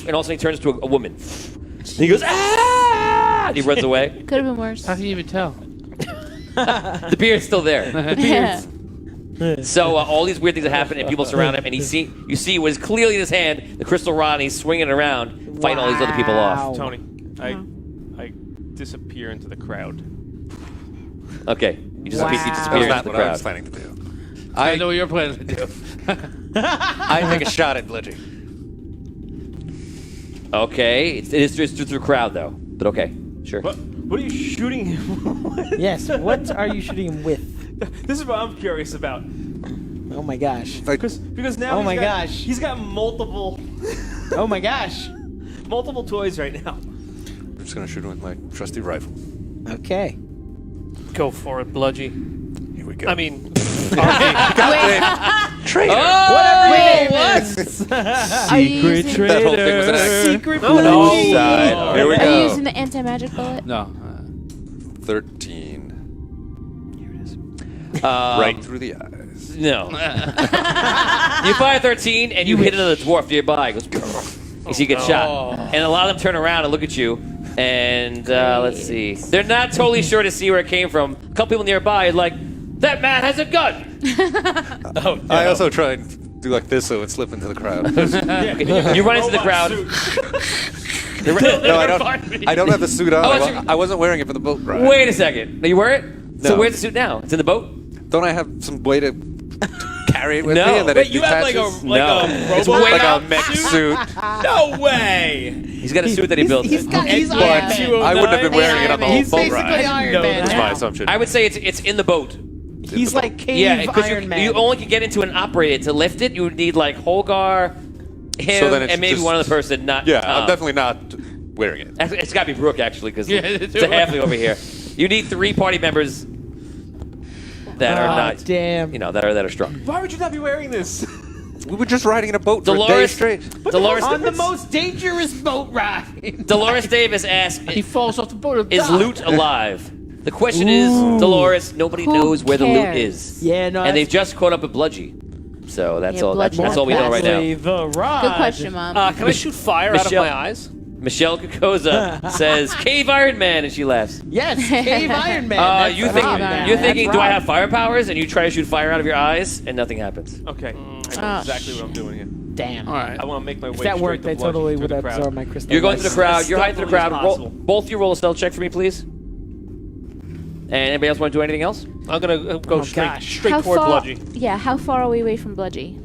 and all of a sudden he turns into a woman. And he goes, ah! And he runs away. Could have been worse. How can you even tell? The beard's still there. Yeah. So all these weird things that happen, and people surround him, and you see what is clearly in his hand, the crystal rod, and he's swinging it around, fighting all these other people off. Tony, I disappear into the crowd. Okay, you just Wow. disappear into That's not the what I was crowd. planning to do. I know what you're planning to do. I take a shot at Bludgy. Okay, it is through the crowd though, but okay, sure. What are you shooting him with? Yes. What are you shooting him with? This is what I'm curious about. Oh my gosh. Because now Oh my gosh. he's got multiple Oh my gosh. multiple toys right now. I'm just gonna shoot him with my trusty rifle. Okay. Go for it, Bludgy. Here we go. I mean, traitor. Wait, what? Are you using, That whole thing was an accident. Secret No, no. Bludgy. Here we are you go. using the anti-magic bullet? No. 13. Um, Right through the eyes. No. You fire 13 and you hit another dwarf nearby. It goes, you see, you get shot, and a lot of them turn around and look at you. And let's see, they're not totally sure to see where it came from. A couple people nearby are like, "That man has a gun." I also try and do like this so it would slip into the crowd. You run into the crowd. No, I don't have the suit on. Oh, that's I wasn't wearing it for the boat ride. Wait a second. Now you wear it? So No. where's the suit now? It's in the boat? Don't I have some way to carry it with No. me? And then Wait, it you have like a detaches? like No. a It's robot way like a out. mech suit. No way. He's got a suit that he built. He's Iron But Man. I wouldn't have been wearing it on the whole He's boat basically ride. Iron No, Man. That's now. my assumption. I would say it's in the boat. He's like cave Yeah, because Iron Man. you only can get into and operate it. To lift it, you would need like Holgar, him, So then it's and maybe just- one other person. Not Yeah, Tom. I'm definitely not wearing it. Actually, it's got to be Brooke actually, because Yeah, it's do a halfling over here. You need 3 party members that are not, damn. that are strong. Why would you not be wearing this? We were just riding in a boat for a day Dolores, straight. Dolores, On the most dangerous boat ride. Dolores Davis asked, He falls off the boat. and "Is dies. loot alive?" The question is, Dolores, nobody Who knows where the loot cares? is. Yeah, no. And they've just caught up with Bludgy. So that's Yeah, all. That's Bludgy. all we know right now. Actually, the rod. Good question, Mom. can I shoot fire out of Michelle- my eyes? Michelle Kokoza says, "Cave Iron Man," and she laughs. Yes, cave Iron Man. That's You the think Iron Rob. Man. you're That's thinking, do I Rob. have fire powers? And you try to shoot fire out of your eyes, and nothing happens. Okay, I know Oh, exactly what I'm doing here. Damn. All right. I want to make my way If that straight worked, to I Bludgy totally through would the crowd. absorb my crystal. You're going to the crowd. You're hiding to the crowd. stealthily as Roll, possible. both of you roll a stealth check for me, please. And anybody else want to do anything else? I'm gonna go Oh, straight gosh. straight how toward far? Bludgy. Yeah, how far are we away from Bludgy?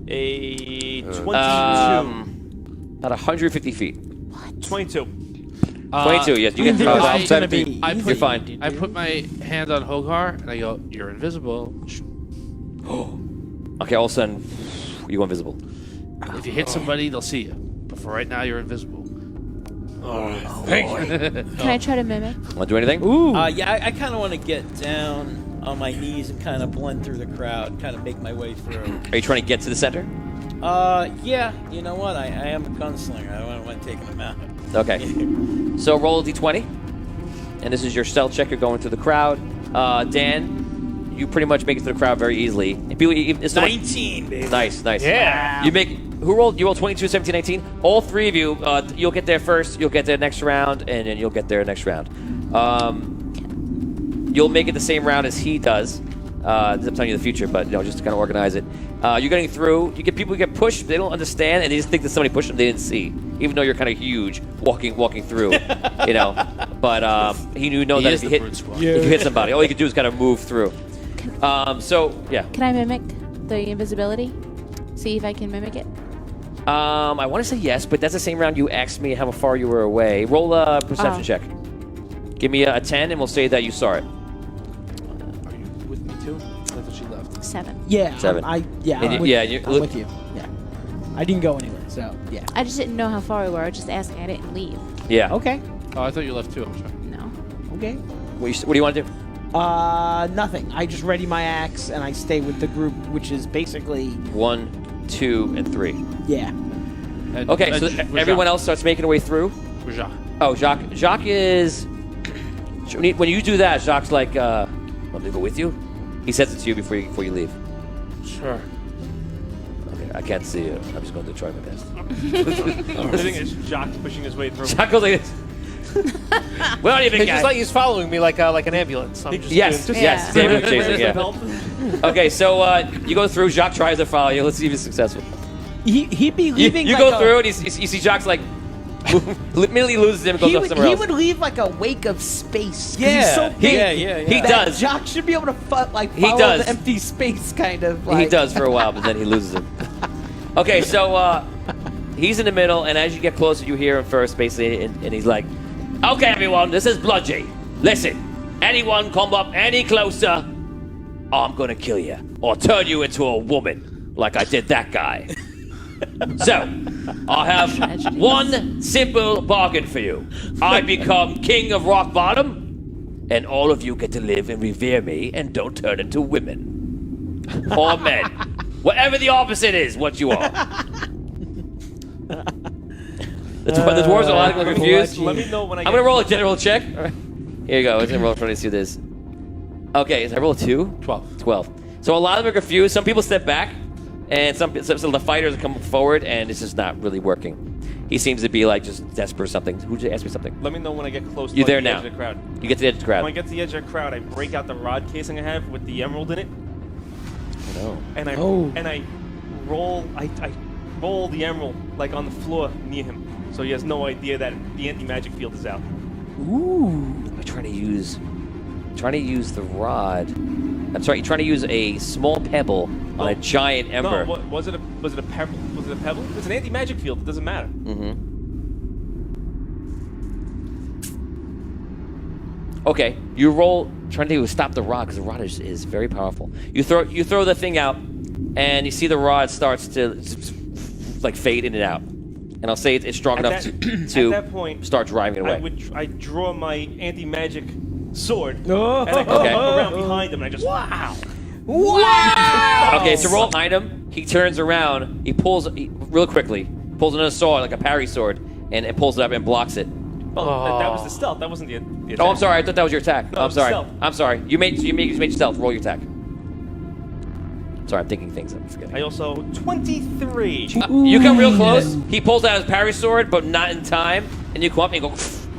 A 22. About 150 feet. 22. 22. Yes, you get think through. it's I- gonna 10 be feet. I easy. put, You're fine. I put my hand on Hogar and I go, "You're invisible. Okay, all of a sudden, you go invisible. If you hit somebody, they'll see you. But for right now, you're invisible." Can I try to mimic? Want to do anything? Ooh. Yeah, I kind of want to get down on my knees and kind of blend through the crowd, kind of make my way through. Are you trying to get to the center? Yeah, you know what? I am a gunslinger. I don't want to take them out. Okay. So roll a d20. And this is your stealth check. You're going through the crowd. Dan, you pretty much make it through the crowd very easily. And people, it's 19, baby. Nice, nice. Yeah. You make. Who rolled? You rolled 22, 17, 19. All 3 of you, you'll get there first. You'll get there next round, and then you'll get there next round. You'll make it the same round as he does. I'm telling you the future, but just to kind of organize it. You're getting through. You get people who get pushed. They don't understand, and they just think that somebody pushed them. They didn't see, even though you're kind of huge, walking through. But he knew that if you hit somebody, all you could do is kind of move through. So yeah. Can I mimic? the invisibility? See if I can mimic it. I want to say yes, but that's the same round you asked me how far you were away. Roll a perception check. Give me a 10, and we'll say that you saw it. Are you with me too? I thought she left. 7. Yeah. 7. I'm And with yeah, you. you- I'm with you. Yeah. I didn't go anywhere, so yeah. I just didn't know how far we were. I was just asking. I didn't leave. Yeah. Okay. Oh, I thought you left too. I'm sorry. No. Okay. What do you want to do? Nothing. I just ready my axe and I stay with the group, which is basically 1, 2, and 3. yeah. And, Okay, so everyone else starts making their way through. Where's Jacques? Oh, Jacques is. When you do that, Jacques like, want me to go with you? He says it to you before you leave. Sure. Okay, I can't see you. I'm just going to try my best. The thing is, Jock's pushing his way through. Jacques goes like this. We don't even It's just like he's following me like an ambulance. I'm just Yes, doing- yes. David chasing, yeah. Okay, so you go through. Jacques tries to follow you. Let's see if he's successful. He'd be leaving. You like go through, and you see Jacques like immediately loses him and goes off somewhere he else. would leave like a wake of space. 'Cause Yeah. He's so big. He that does. Jock should be able to He follow does. the empty space kind of. Like. He does for a while, but then he loses him. Okay, so he's in the middle, and as you get closer, you hear him first, basically, and he's like, "Okay, everyone, this is Bludgy. Listen, anyone come up any closer, I'm gonna kill you or turn you into a woman, like I did that guy." So, I have one simple bargain for you. I become king of Rock Bottom, and all of you get to live and revere me and don't turn into women or men. Whatever the opposite is, what you are. The dwarves are a lot confused. Let me know when I I'm going to roll a general check. All right. Here you go. Let's roll trying to see this. Okay, so I roll a 2? 12. So a lot of them are confused. Some people step back, and some of the fighters come forward, and it's just not really working. He seems to be like just desperate or something. Who just asked me something? Let me know when I get close to You're there the now. edge of the crowd. You get to the edge of the crowd. When I get to the edge of the crowd, I break out the rod casing I have with the emerald in it, No. and I roll roll the emerald like on the floor near him, so he has no idea that the anti-magic field is out. Ooh. I'm trying to use the rod. I'm sorry. You're trying to use a small pebble on a giant ember. No, was it a pebble? Was it a pebble? It's an anti-magic field. It doesn't matter. Mm-hmm. Okay, you roll trying to stop the rod because the rod is very powerful. You throw the thing out, and you see the rod starts to like fade in and out. And I'll say it's strong enough to at that point, start driving it away. I draw my anti-magic sword, Oh. and I come Okay. around behind him, and I just wow. Okay, so roll behind him. He turns around. He real quickly pulls another sword, like a parry sword, and pulls it up and blocks it. Oh, that was the stealth. That wasn't the attack. Oh, I'm sorry. I thought that was your attack. No, I'm it's sorry. stealth. I'm sorry. You made your stealth. Roll your attack. Sorry, I'm thinking things. I'm forgetting. I also 23. You come real close. He pulls out his parry sword, but not in time. And you come up and you go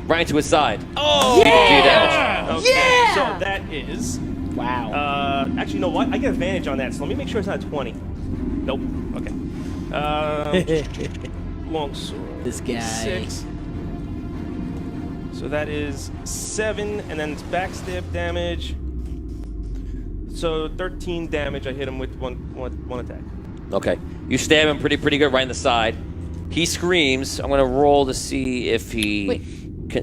right into his side. Oh, yeah! Okay, Yeah! so that is Wow. actually, you know what? I get advantage on that. So let me make sure it's not a 20. Nope. Okay. Long sword. This guy. 6. So that is 7, and then it's backstab damage. So 13 damage. I hit him with one attack. Okay. You stab him pretty good right in the side. He screams. I'm going to roll to see if he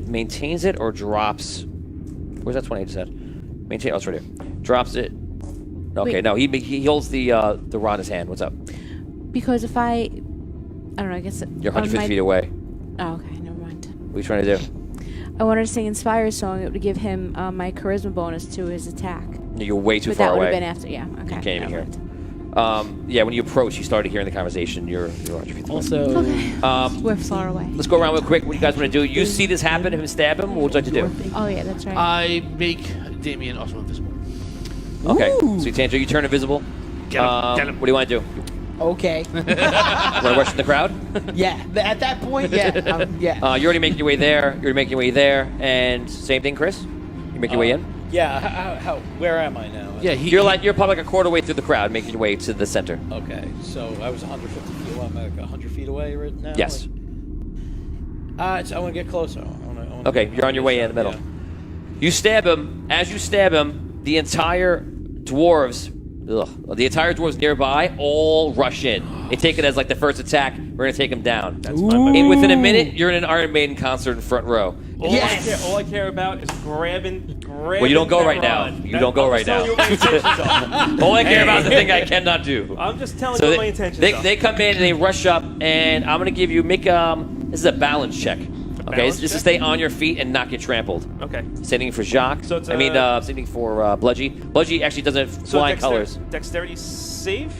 maintains it or drops. Where's that 20 I just said? Maintain. Oh, it's right here. Drops it. Okay, Wait. no. He holds the rod in his hand. What's up? Because if I don't know, I guess You're 150 feet away. Oh, okay, never mind. What are you trying to do? I wanted to sing Inspire song. It would give him my charisma bonus to his attack. You're way too But far that would away. have been after. Yeah. Okay. You can't even hear never it. mind. Yeah, when you approach, you started hearing the conversation. You're 100 feet away. Also, Okay. We're far away. Let's go around real quick. What do you guys want to do? You see this happen, him stab him? What would you like to do? Oh yeah, that's right. I make Damien also invisible. Okay. So, Tanjo, you turn invisible. Get him. What do you want to do? okay. You want to rush in the crowd? Yeah. At that point, yeah. Yeah. You're already making your way there. You're making your way there. And same thing, Chris? You make your way in? Yeah. How? Where am I now? Yeah, You're probably like a quarter way through the crowd, making your way to the center. Okay. So I was 150 feet away. I'm like 100 feet away right now. Yes. I want to get closer. Okay, you're on your way in the middle. Yeah. You stab him. As you stab him, the entire dwarves Ugh. The entire dwarves nearby all rush in. They take it as like the first attack. We're gonna take them down. That's fine. And within a minute, you're in an Iron Maiden concert in front row. All I care about is grabbing. Well, you don't go that right now. rod. You don't go right now. All I care about is the thing I cannot do. I'm just telling you what my intentions are. They come in and they rush up, and I'm gonna give you this is a balance check. Okay, balance this is check? stay on your feet and not get trampled. Okay. Sending for Jacques. So it's sending for Bludgy. Bludgy actually doesn't fly colors. Dexterity save?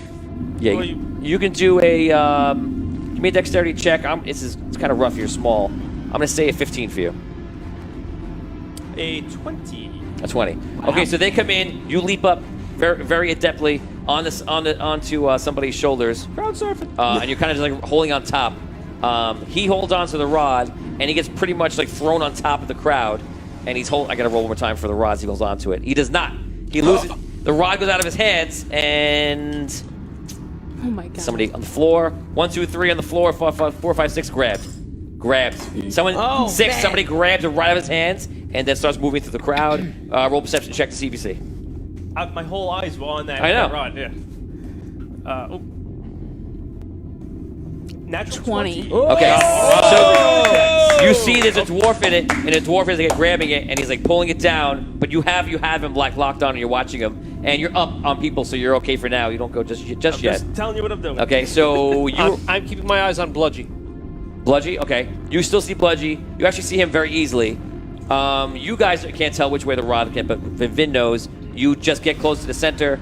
Yeah, Or you can do a give me a dexterity check. It's kind of rough. You're small. I'm gonna say a 15 for you. A 20. A 20. Wow. Okay, so they come in. You leap up very, very adeptly onto somebody's shoulders. Crowd surfing. And you're kind of just like holding on top. He holds on to the rod, and he gets pretty much like thrown on top of the crowd. And he's I gotta roll one more time for the rods. He holds on to it. He does not. He loses. The rod goes out of his hands, and Oh my god. somebody on the floor. 1, 2, 3 on the floor. 4, 5, 6 grabbed. Someone 6. man. Somebody grabs it right out of his hands, and then starts moving through the crowd. Roll perception check to see if you see. My whole eyes were on that. I know. That rod. Yeah. Natural 20. Okay, so you see there's a dwarf in it, and the dwarf is like grabbing it, and he's like pulling it down. But you have him like locked on, and you're watching him, and you're up on people, so you're okay for now. You don't go just yet. Just telling you what I'm doing. Okay, so I'm keeping my eyes on Bludgy. Bludgy, okay. You still see Bludgy. You actually see him very easily. You guys can't tell which way the rod can, but Vin knows. You just get close to the center.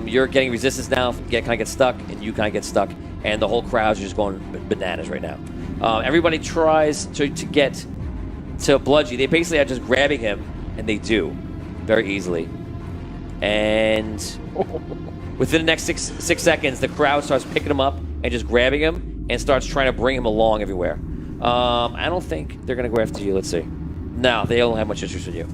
You're getting resistance now. Kind of get stuck, and you kind of get stuck. And the whole crowd's just going bananas right now. Everybody tries to get to Bludgy. They basically are just grabbing him, and they do very easily. And within the next six seconds, the crowd starts picking him up and just grabbing him and starts trying to bring him along everywhere. I don't think they're going to go after you. Let's see. No, they don't have much interest in you.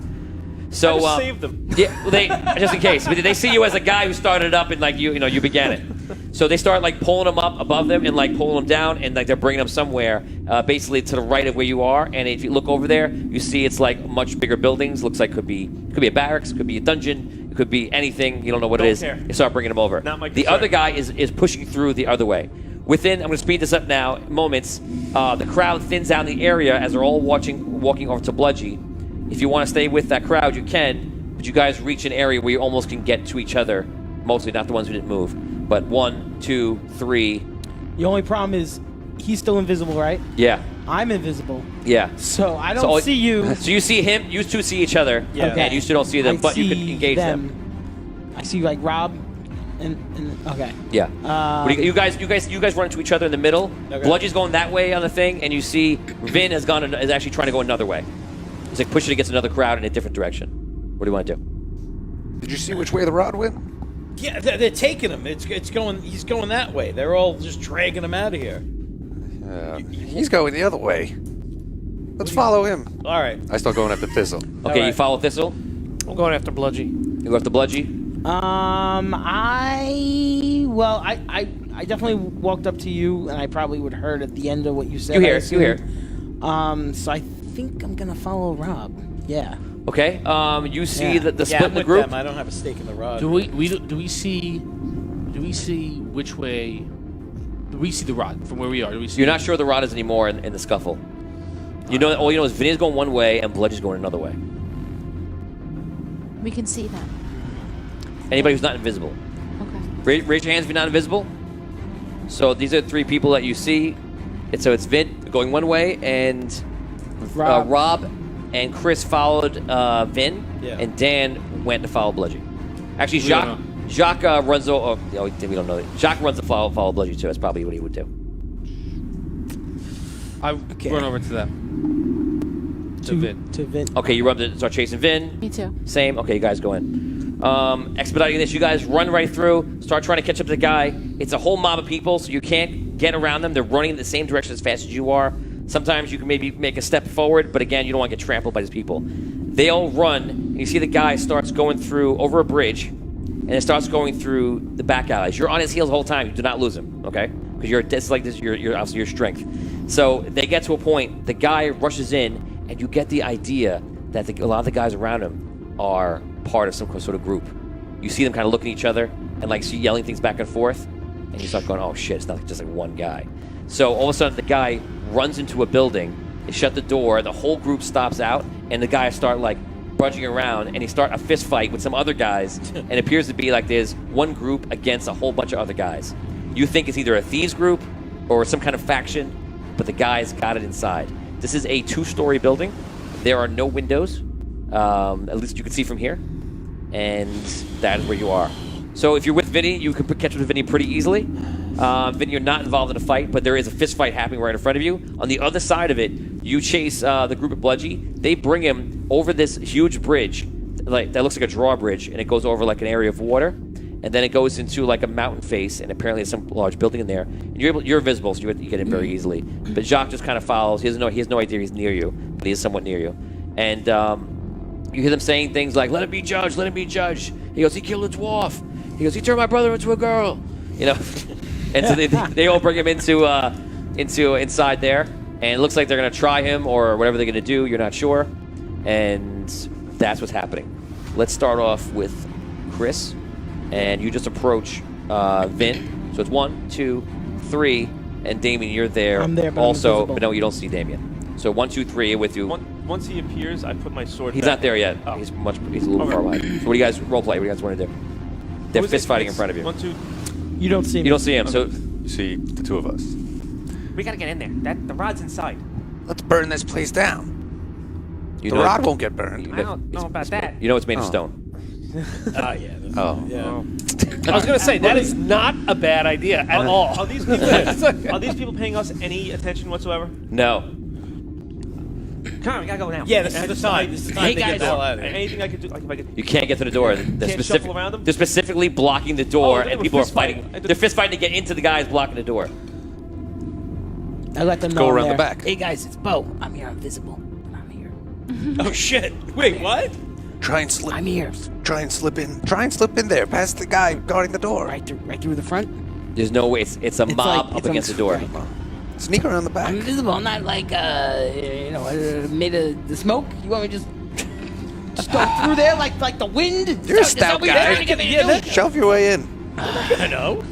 So I just saved them. Yeah, they just in case. But they see you as a guy who started it up and like you began it. So they start like pulling him up above them and like pulling him down and like they're bringing him somewhere, basically to the right of where you are. And if you look over there, you see it's like much bigger buildings. Looks like could be a barracks, could be a dungeon, it could be anything. You don't know what it is. Care. You start bringing him over. Not my the concern. other guy is pushing through the other way. I'm going to speed this up now. Moments. The crowd thins down the area as they're all walking over to Bludgy. If you want to stay with that crowd, you can. But you guys reach an area where you almost can get to each other. Mostly, not the ones who didn't move. But 1, 2, 3. The only problem is he's still invisible, right? Yeah. I'm invisible. Yeah. So I don't see you. So you see him. You two see each other. Yeah. Okay. And you two don't see them, but you can engage them. I see like Rob, and okay. Yeah. You guys run into each other in the middle. Okay. Bludgy's going that way on the thing, and you see Vin is actually trying to go another way. He's like pushing against another crowd in a different direction. What do you want to do? Did you see which way the rod went? Yeah, they're taking him. It's going. He's going that way. They're all just dragging him out of here. He's going the other way. Let's follow him. All right. I start going after Thistle. Okay, you follow Thistle. I'm going after Bludgy. You go after Bludgy. I definitely walked up to you, and I probably would heard at the end of what you said. You hear. So I think I'm gonna follow Rob. Yeah. Okay. You see the split in the with group. them. I don't have a stake in the rod. Do we see which way? Do we see the rod from where we are? Do we see? You're not sure the rod is anymore in the scuffle. All you know is Vinny's going one way and Bludgy's going another way. We can see them. Anybody who's not invisible. Okay. Raise your hands if you're not invisible. So these are 3 people that you see. It's Vin going one way, and Rob and Chris followed Vin, and Dan went to follow Bludgy. Actually, Jacques runs over. Oh, we don't know that. Jacques runs to follow Bludgy too. That's probably what he would do. I run over to them. To Vin. Okay, you run to start chasing Vin. Me too. Same. Okay, you guys go in. Expediting this, you guys run right through, start trying to catch up to the guy. It's a whole mob of people, so you can't get around them. They're running in the same direction as fast as you are. Sometimes you can maybe make a step forward, but again, you don't want to get trampled by these people. They all run, and you see the guy starts going through over a bridge, and it starts going through the back alleys. You're on his heels the whole time. You do not lose him, okay? Because you're obviously your strength. So they get to a point. The guy rushes in, and you get the idea that a lot of the guys around him are part of some sort of group. you see them kind of looking at each other and like see yelling things back and forth, and you start going, oh shit, it's not just like one guy. So all of a sudden the guy runs into a building, they shut the door, the whole group stops out, and the guys start like brudging around, and he start a fist fight with some other guys, and it appears to be like there's one group against a whole bunch of other guys. You think it's either a thieves group or some kind of faction, but the guys got it inside. This is a 2-story building. There are no windows, at least you can see from here, and that is where you are. So if you're with Vinny, you can catch up with Vinny pretty easily. Vinny, you're not involved in a fight, but there is a fist fight happening right in front of you. On the other side of it, you chase the group of Bludgy. They bring him over this huge bridge, like that looks like a drawbridge, and it goes over like an area of water, and then it goes into like a mountain face, and apparently there's some large building in there. And you're visible, so you get in very easily. But Jacques just kind of follows. He has no idea he's near you, but he is somewhat near you. And you hear them saying things like, "Let him be judged. Let him be judged." He goes, "He killed a dwarf." He goes, "He turned my brother into a girl." You know. And so they all bring him into inside there, and it looks like they're gonna try him or whatever they're gonna do. You're not sure, and that's what's happening. Let's start off with Chris, and you just approach Vin. So it's 1, 2, 3, and Damien, you're there. I'm there, but also, I'm but no, you don't see Damien. So 1, 2, 3 with you. Once he appears, I put my sword. He's back. not there yet. Oh. He's a little far behind. So what do you guys role play? What do you guys want to do? They're fist fighting in front of you. 1, 2. You don't see me. You don't see him. So You see the two of us. We gotta get in there. The rod's inside. Let's burn this place down. you The know rod won't get burned. I don't know about that. You know it's made of Oh. stone. Yeah. Oh. Yeah. I was gonna say that is not a bad idea at all. Are these people paying us any attention whatsoever? No. Come on, we gotta go now. Yeah, this is the time. This is the time Hey, to get guys. the hell out of here. Anything I could do? Like if I could. You can't get to the door. They're, Can't shuffle around them? they're specifically blocking the door, Oh, they and were people are fist fighting. fighting. They're fist fighting to get into the guys blocking the door. I let them know. Go I'm around the there. back. Hey guys, it's Bo. I'm here. I'm visible. I'm here. Oh shit! Wait, what? Try and slip. I'm here. Try and slip in. Try and slip in there, past the guy guarding the door. Right through the front. There's no way. It's a mob like- up it's against the door. right. Sneak around the back. I'm invisible. I'm not like made of the smoke. You want me to just go through there like the wind? You're a Is that stout what you're guy. trying to get me to do? Shove your way in. I know.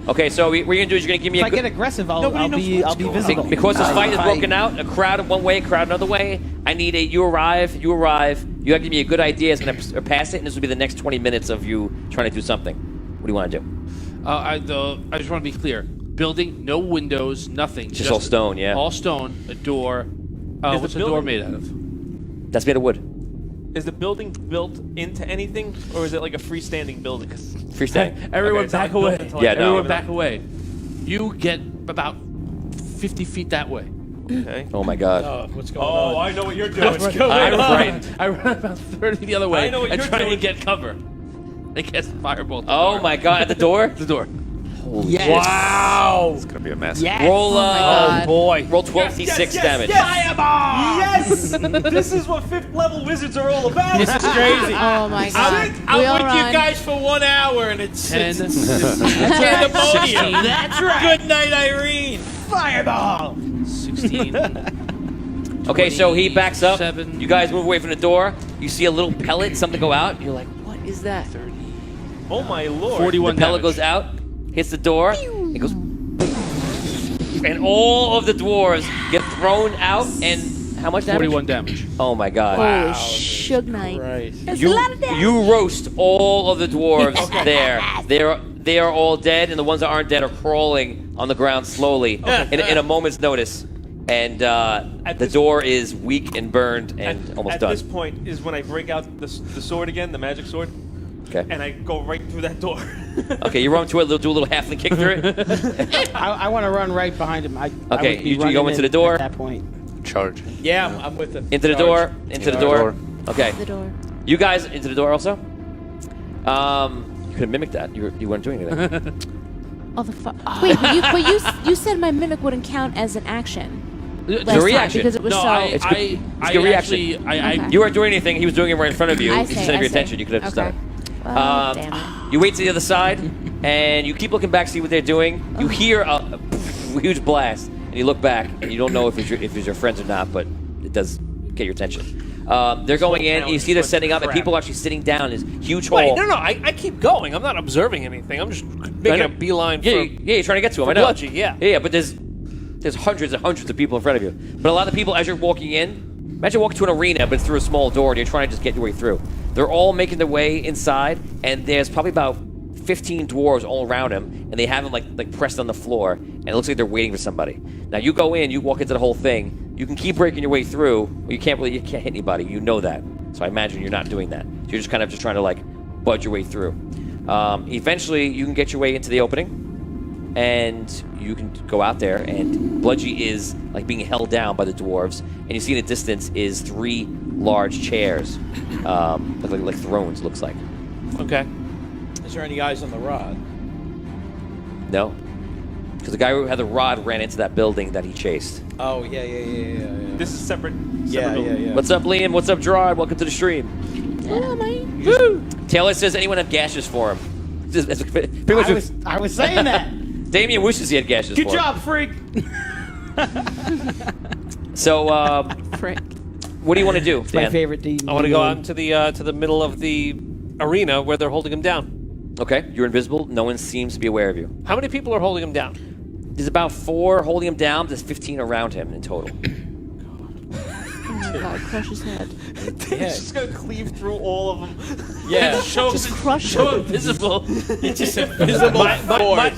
Okay, so what you're gonna do is you're gonna give me If a I get aggressive, I'll be visible. because this fight is If I- broken out, a crowd one way, a crowd another way. I need you arrive. You have to give me a good idea. It's gonna pass it, and this will be the next 20 minutes of you trying to do something. What do you want to do? I just want to be clear. Building, no windows, nothing. Just all stone, yeah. All stone, a door. Is What's the the door building- made out of? That's made of wood. Is the building built into anything, or is it like a freestanding building? Freestanding. Everyone it's not back built away. into, like, Yeah, no. Everyone back away. You get about 50 feet that way. Okay. Oh my God. Oh, what's going Oh, on? I know what you're doing. I run about 30 the other way I know what and you're try doing. to get cover. They cast firebolt. Oh my God! At the door. The door. Yes. Wow! It's gonna be a mess. Yes. Roll. God. Boy. Roll 12d6 damage. Yes! This is what 5th level wizards are all about. This is crazy. Oh my god. I'm We all with run. you guys for 1 hour, and it's 10. pandemonium. 16. That's right. Good night, Irene. Fireball. 16. Okay, so he backs up. 27. You guys move away from the door. You see a little pellet, something go out. You're like, What is that? Oh my lord. 41 the pellet damage. goes out, hits the door, it goes, and all of the dwarves get thrown out. And how much damage? 41 damage. Oh my God! Holy Suge Knight. That's a You lot of damage. you roast all of the dwarves there. They are all dead, and the ones that aren't dead are crawling on the ground slowly in a moment's notice. And the this- door is weak and burned and almost At done. this point is when I break out the sword again, the magic sword, Okay. and I go right through that door. Okay, you run to it, do a little halfling kick through it. I want to run right behind him. I Okay, would be you go running into the in door? At that point. Charge. Yeah, I'm with him. Into the door. Into the door. Okay. The door. You guys into the door also. You could have mimicked that. You weren't doing anything. Oh the fuck. Wait, but you said my mimic wouldn't count as an action. It's last a time reaction. because it was No, so. It's good- it's a good reaction. Okay. You weren't doing anything. He was doing it right in front of you. I If you see, set up I your see. attention, you could have just Okay. done it. Oh, damn it. You wait to the other side, and you keep looking back, see what they're doing. You hear a huge blast, and you look back, and you don't know if it's your friends or not, but it does get your attention. They're going in, and you see they're setting up, and crap. people are actually sitting down in this huge hall. Wait, no, I keep going. I'm not observing anything. I'm just making a beeline for... Yeah, you're trying to get to him, I know. Bludgy, yeah. Yeah, but there's hundreds and hundreds of people in front of you. But a lot of people, as you're walking in, imagine walking to an arena, but it's through a small door, and you're trying to just get your way through. They're all making their way inside, and there's probably about 15 dwarves all around him, and they have him like pressed on the floor, and it looks like they're waiting for somebody. Now you go in, you walk into the whole thing, you can keep breaking your way through, but you can't hit anybody. You know that, so I imagine you're not doing that. So you're just kind of trying to like budge your way through. Eventually, you can get your way into the opening, and you can go out there, and Bludgy is like being held down by the dwarves, and you see in the distance is 3 large chairs, like thrones. Looks like. Okay. Is there any eyes on the rod? No. Because the guy who had the rod ran into that building that he chased. Oh, yeah. This is separate. Yeah. What's up, Liam? What's up, Gerard? Welcome to the stream. Hello, mate. Woo! Taylor says anyone have gashes for him? That's pretty much I was saying that. Damien wishes he had gashes Good for him. job, freak. So, Frick. what do you want to do, It's Dan? my favorite D&D. I want to go out into the middle of the arena where they're holding him down. Okay, you're invisible. No one seems to be aware of you. How many people are holding him down? There's about 4 holding him down. There's 15 around him in total. Oh my god, crush his head. He's just gonna cleave through all of them. Yeah. Just crush So him. invisible. It's just invisible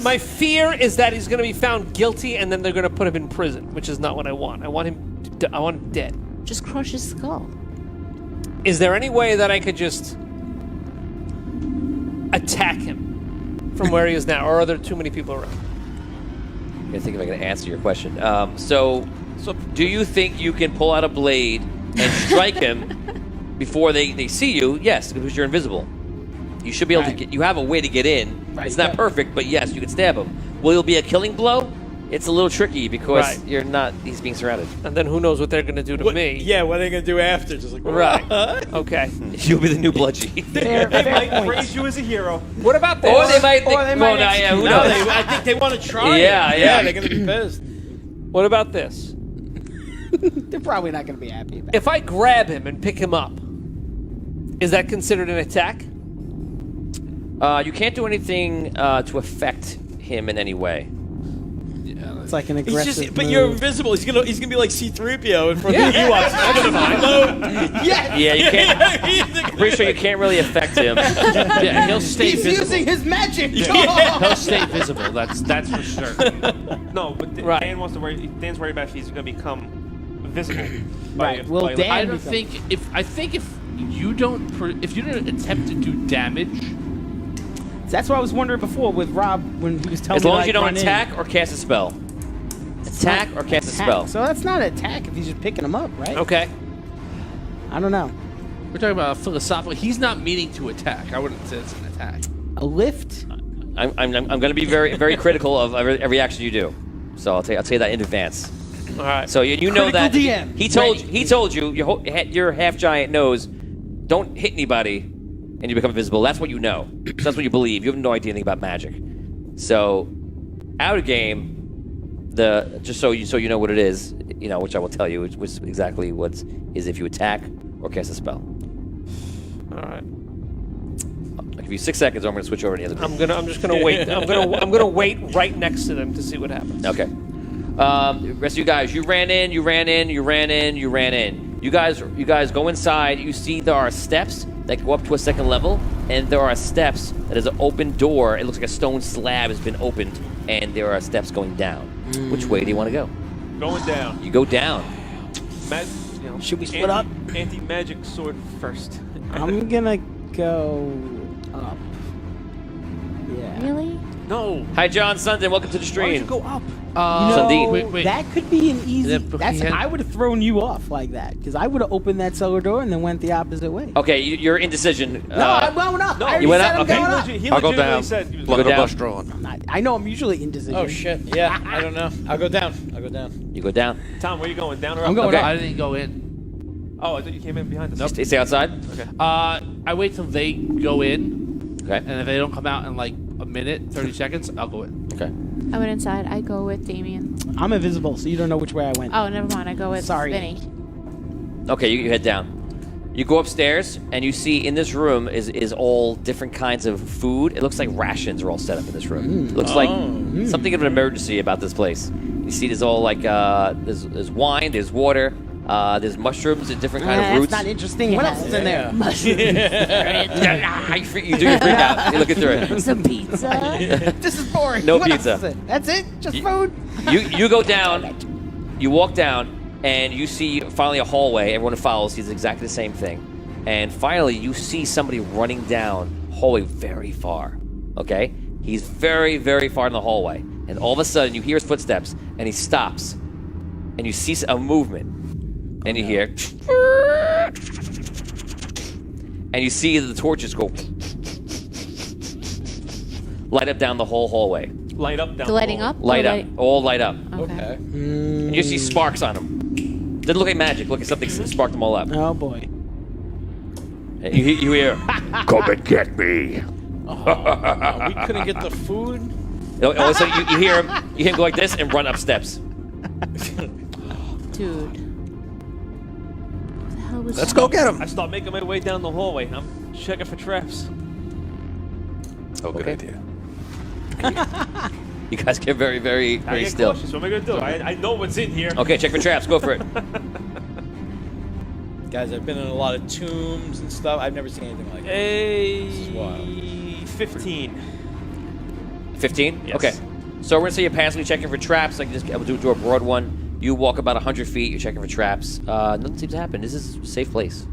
My fear is that he's going to be found guilty and then they're going to put him in prison, which is not what I want. I want him dead. Just crush his skull. Is there any way that I could just attack him from where he is now, or are there too many people around? I'm gonna think if I can answer your question. So do you think you can pull out a blade and strike him before they see you? Yes, because you're invisible. You should be able to get. You have a way to get in. Right, It's not yeah. perfect, but yes, you can stab him. Will it be a killing blow? It's a little tricky because Right. you're not. He's being surrounded. And then who knows what they're going to do to me? Yeah, what are they gonna do after? Just like Right. Okay. You'll be the new Bludgy. They might praise you as a hero. What about this? Or they might. Or they might yeah, who No, knows? I think they want to try it. Yeah. They're gonna be pissed. What about this? They're probably not going to be happy about it. If I grab him and pick him up, is that considered an attack? You can't do anything to affect him in any way. It's like an He's aggressive just, but move. you're invisible. He's gonna be like C-3PO in front Yeah. of the Ewoks. That's fine. Yes! Yeah, you can't. I'm pretty sure you can't really affect him. Yeah, he'll stay He's visible. using his magic! He'll stay visible. That's for sure. No, but Right. Dan wants to worry. Dan's worried about if he's going to become visible. Right, will by- Dan- I don't think if you don't attempt to do damage, That's what I was wondering before with Rob when he was telling As me long like, as you don't run in. attack or cast a spell. Attack or cast a Attack. spell. So that's not an attack if he's just picking him up, right? Okay. I don't know. we're talking about philosophical. He's not meaning to attack. I wouldn't say it's an attack. A lift? I'm going to be very very critical of every action you do. So I'll tell you that in advance. All right. So you know Critical that DM. he told you your half giant knows don't hit anybody and you become invisible. That's what you know. So that's what you believe. You have no idea anything about magic. So out of game, just so you know what it is, which I will tell you, which exactly what is if you attack or cast a spell. All right. I'll give you 6 seconds, or I'm going to switch over to the other. I'm just gonna wait. I'm gonna wait right next to them to see what happens. Okay. Rest of you guys, you ran in. You guys go inside. You see there are steps that go up to a second level, and there are steps that is an open door. It looks like a stone slab has been opened, and there are steps going down. Which way do you want to go? Going down. You go down. Should we split up? Anti-magic sword first. I'm gonna go up. Yeah. Really? No. Hi, John Sundin. Welcome to the Why stream. would you go up? Sundin. Wait. That could be an easy. Yeah, but I would have thrown you off like that because I would have opened that cellar door and then went the opposite way. Okay, you're indecision. No, I'm going up. I already you went said up? I'm Okay. going up. He I'll go legitimately down. said he was Go Look at down. bus drawn. I know I'm usually indecision. Oh shit! Yeah, I don't know. I'll go down. You go down. Tom, where you going? Down or up? I'm going Okay. up. I didn't go in. Oh, I thought you came in behind us. Stay outside. Okay. I wait till they go in, Okay. and if they don't come out in like a minute, 30 seconds, I'll go in. Okay. I went inside. I go with Damien. I'm invisible, so you don't know which way I went. Oh, never mind. I go with Sorry. Vinny. Okay, you head down. You go upstairs, and you see in this room is all different kinds of food. It looks like rations are all set up in this room. It looks like something of an emergency about this place. You see there's all like, there's wine, there's water, there's mushrooms and different kind of roots. That's not interesting. What else is in there? You do your freak out. You're looking through it. Some pizza. This is boring. No What pizza. else is it? That's it? Just food? You go down, you walk down, and you see finally a hallway. Everyone follows. Sees exactly the same thing. And finally, you see somebody running down hallway very far. Okay? He's very, very far in the hallway. And all of a sudden, you hear his footsteps, and he stops. And you see a movement. And you hear... And you see the torches go... light up down the whole hallway. Light up down The lighting up? Light Or up. All light up. Okay. And you see sparks on them. Didn't look like magic. Look at something sparked them all up. Oh, boy. And you hear... Come and get me. We couldn't get the food. All of a sudden, you hear him go like this and run up steps. Dude. What the hell was Let's go get him. I start making my way down the hallway. I'm checking for traps. Oh, good idea. You guys get very, very, I very get still. cautious. What am I gonna do? I know what's in here. Okay, check for traps. Go for it. Guys, I've been in a lot of tombs and stuff. I've never seen anything like this. This is wild. 15. 15? Yes. Okay. So we're going to say you're passively checking for traps. I can just do a broad one. You walk about 100 feet. You're checking for traps. Nothing seems to happen. This is a safe place.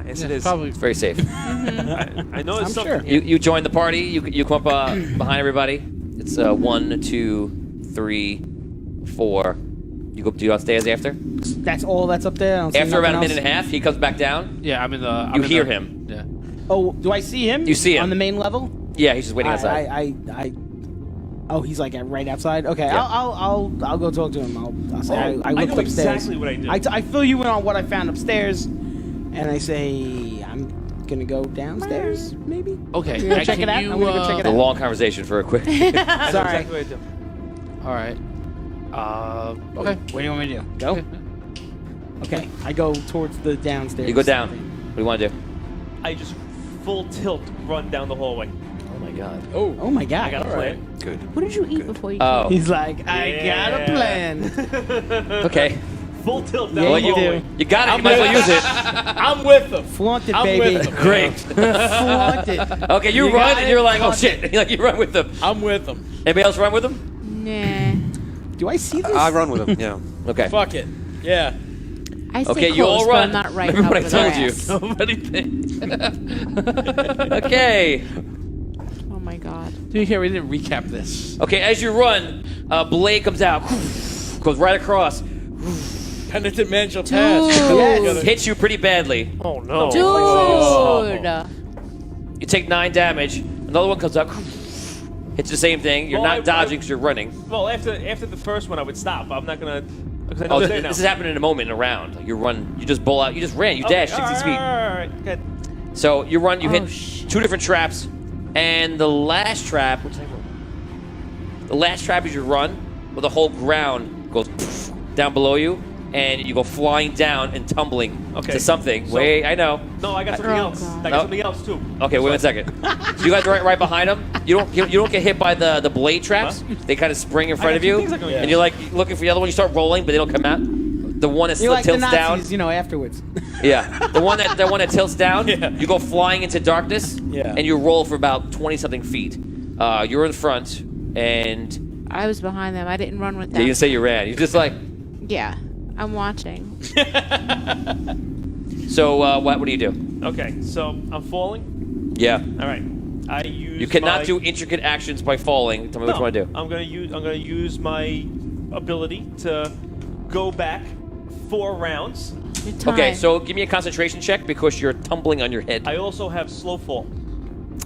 Yes, it is. Probably. It's very safe. I know it's something. You join the party. You come up behind everybody. It's 1, 2, 3, 4. You go downstairs after? That's all that's up there? I don't see After about a nothing minute and a half, he comes back down. Yeah, I'm in the. You hear him. Yeah. Oh, do I see him? You see him. On the main level? Yeah, he's just waiting outside. Oh, he's like right outside. Okay, Yeah. I'll go talk to him. I'll say I I looked know upstairs. exactly what I do. I fill you in on what I found upstairs, and I say I'm gonna go downstairs. Maybe. Okay. You're gonna check it out. I'm gonna go check it A out. long conversation for a quick. Sorry. Exactly what I do. All right. Okay. What do you want me to do? Go. Okay, I go towards the downstairs. You go down. What do you want to do? I just full tilt run down the hallway. Oh my god. Oh my god. I got a plan. Good. What did you eat before you Oh. came? He's like, I got a plan. Okay. Full tilt down Yeah, the you hallway. do. You got it. You might as well use it. I'm with them. Flaunt it, I'm baby. with them. Great. Flaunt it. Okay, you You run got and it. you're like, oh Flaunt shit. Like you run with them. I'm with them. Anybody else run with them? Nah. Do I see this? I run with him. Yeah. Okay. Fuck it. Yeah. I stay Okay, close, you all but run. I'm not right Remember up what I with told you. their ass. Nobody thinks. Okay. Oh my god. To be fair, we didn't recap this. Okay, as you run, blade comes out, goes right across, Penitent man shall Dude. pass. Yes. hits you pretty badly. Oh no. Dude. You take 9 damage. Another one comes up, hits the same thing. You're Well, not dodging because you're running. Well, after the first one, I would stop. I'm not gonna. Because I know Oh, it's this there now. is happening in a moment in a round. Like you run, you just bowl out, you just ran, you dashed 60 feet. All right. Good. So you run, you Oh, hit shit. 2 different traps, and the last trap, is you run, well, the whole ground goes down below you, and you go flying down and tumbling Okay. to something. So- Wait, I know. No, I got something Oh, else. God. I got No. something else too. Okay, wait 1 second. So you guys are right behind them. You don't get hit by the blade traps. They kind of spring in front got of two you, things I can and use. you're like looking for the other one. You start rolling, but they don't come out. The one that You're like the tilts Nazis, down. afterwards. Yeah, the one that tilts down. You go flying into darkness, Yeah. and you roll for about 20 something feet. You're in front, and I was behind them. I didn't run with yeah, them. you didn't say you ran. You're just like. Yeah. I'm watching. So what do you do? Okay, so I'm falling. Yeah, All right. I use. you cannot my, do intricate actions by falling. Tell me what you want to do. I'm gonna use my ability to go back 4 rounds. Your time. Okay, so give me a concentration check because you're tumbling on your head. I also have slow fall.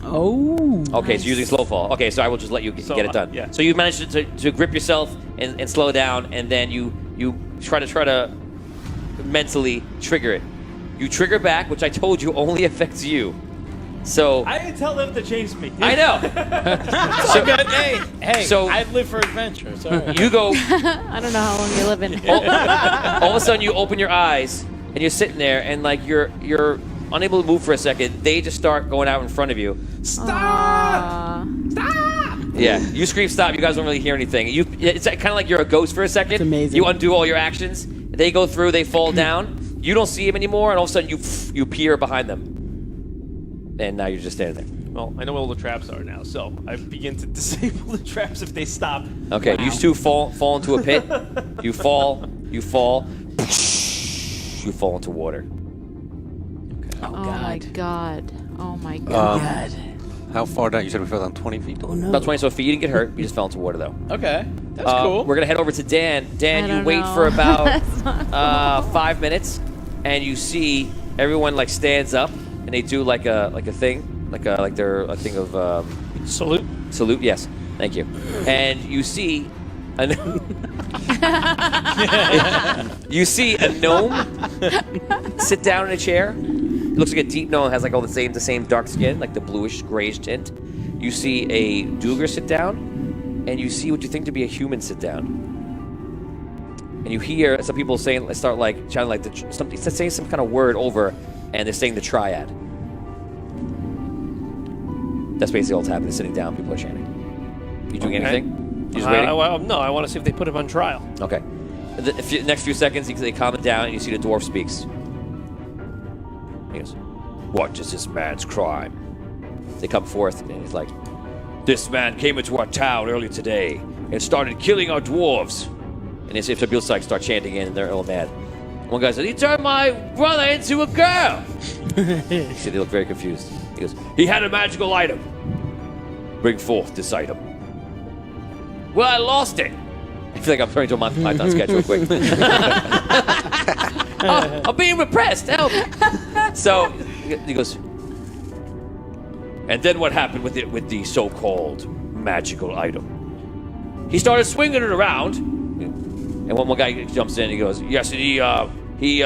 Oh. Okay, so using slow fall. Okay, so I will just let you get it done. yeah. So you managed to grip yourself and slow down, and then you try to mentally trigger it. You trigger back, which I told you only affects you. So I didn't tell them to chase me. I know. So good. Hey, So- I live for adventure. It's all right. You go. I don't know how long you're living. all of a sudden, you open your eyes and you're sitting there, and like your unable to move for a second, they just start going out in front of you. Stop! Yeah, you scream stop. You guys don't really hear anything. It's kind of like you're a ghost for a second. It's amazing. You undo all your actions. They go through. They fall down. You don't see them anymore, and all of a sudden you appear behind them, and now you're just standing there. Well, I know where all the traps are now, so I begin to disable the traps if they stop. Okay, you two fall into a pit. You fall. You fall into water. Oh my god. Oh my god. How far down? You said we fell down 20 feet? Oh no. About 20 so feet. You didn't get hurt. You just fell into water, though. Okay, that's cool. We're going to head over to Dan. Dan, I you don't wait know. for about That's not cool. 5 minutes, and you see everyone, like, stands up, and they do, like a thing. Like they're a thing of... Salute. Salute, yes. Thank you. And you see... You see a gnome sit down in a chair. It looks like a deep gnome. It has like all the same dark skin, like the bluish grayish tint. You see a Duger sit down, and you see what you think to be a human sit down. And you hear some people saying, start like shouting like saying some kind of word over, and they're saying the triad. That's basically what's happening. They're sitting down, people are chanting. You doing anything? You just waiting? No, I want to see if they put him on trial. Okay. The next few seconds, they calm it down, and you see the dwarf speaks. He goes, "What is this man's crime?" They come forth, and he's like, "This man came into our town earlier today and started killing our dwarves." And if the people start chanting in, and they're all mad. One guy says, "He turned my brother into a girl." You see, they look very confused. He goes, "He had a magical item. Bring forth this item." "Well, I lost it." I feel like I'm turning to a Monty Python sketch real quick. I'm being repressed. Help! So he goes, "And then what happened with the so-called magical item?" "He started swinging it around, and one guy jumps in. And he goes, "Yes, and he